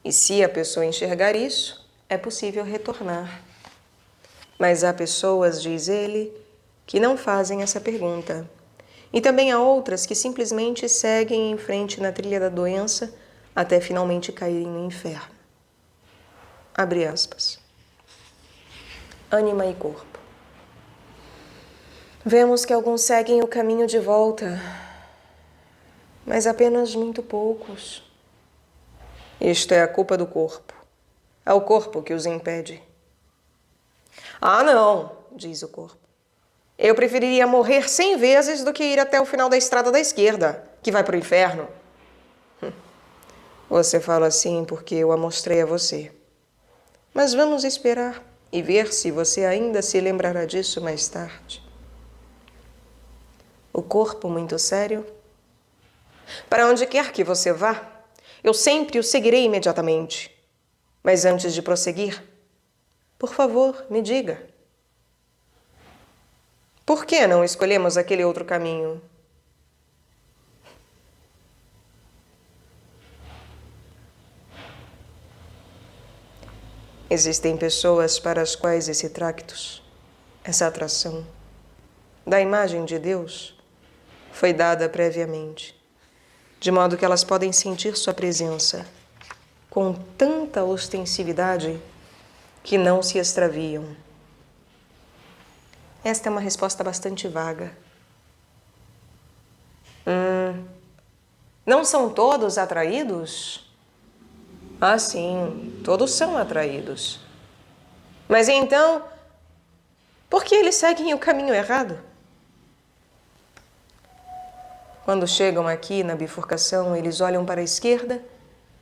E se a pessoa enxergar isso, é possível retornar. Mas há pessoas, diz ele, que não fazem essa pergunta. E também há outras que simplesmente seguem em frente na trilha da doença até finalmente caírem no inferno. Abre aspas. Ânima e corpo. Vemos que alguns seguem o caminho de volta, mas apenas muito poucos. Isto é a culpa do corpo. É o corpo que os impede. Ah, não, diz o corpo. Eu preferiria morrer 100 vezes do que ir até o final da estrada da esquerda, que vai para o inferno. Você fala assim porque eu a mostrei a você. Mas vamos esperar e ver se você ainda se lembrará disso mais tarde. O corpo muito sério. Para onde quer que você vá, eu sempre o seguirei imediatamente. Mas antes de prosseguir, por favor, me diga. Por que não escolhemos aquele outro caminho? Existem pessoas para as quais esse tractus, essa atração da imagem de Deus, foi dada previamente, de modo que elas podem sentir sua presença com tanta ostensividade que não se extraviam. Esta é uma resposta bastante vaga. Não são todos atraídos? Ah, sim, todos são atraídos. Mas então, por que eles seguem o caminho errado? Quando chegam aqui na bifurcação, eles olham para a esquerda,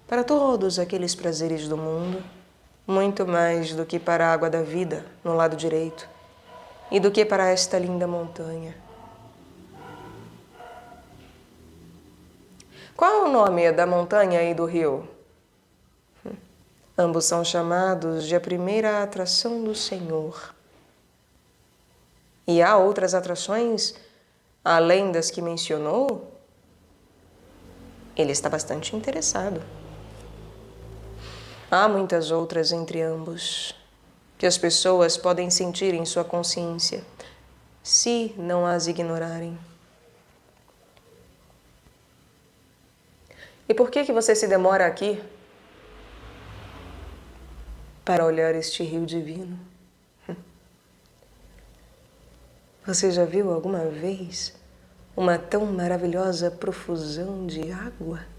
para todos aqueles prazeres do mundo, muito mais do que para a água da vida no lado direito e do que para esta linda montanha. Qual é o nome da montanha e do rio? Ambos são chamados de a primeira atração do Senhor. E há outras atrações, além das que mencionou? Ele está bastante interessado. Há muitas outras entre ambos, que as pessoas podem sentir em sua consciência, se não as ignorarem. E por que você se demora aqui para olhar este rio divino? Você já viu alguma vez uma tão maravilhosa profusão de água?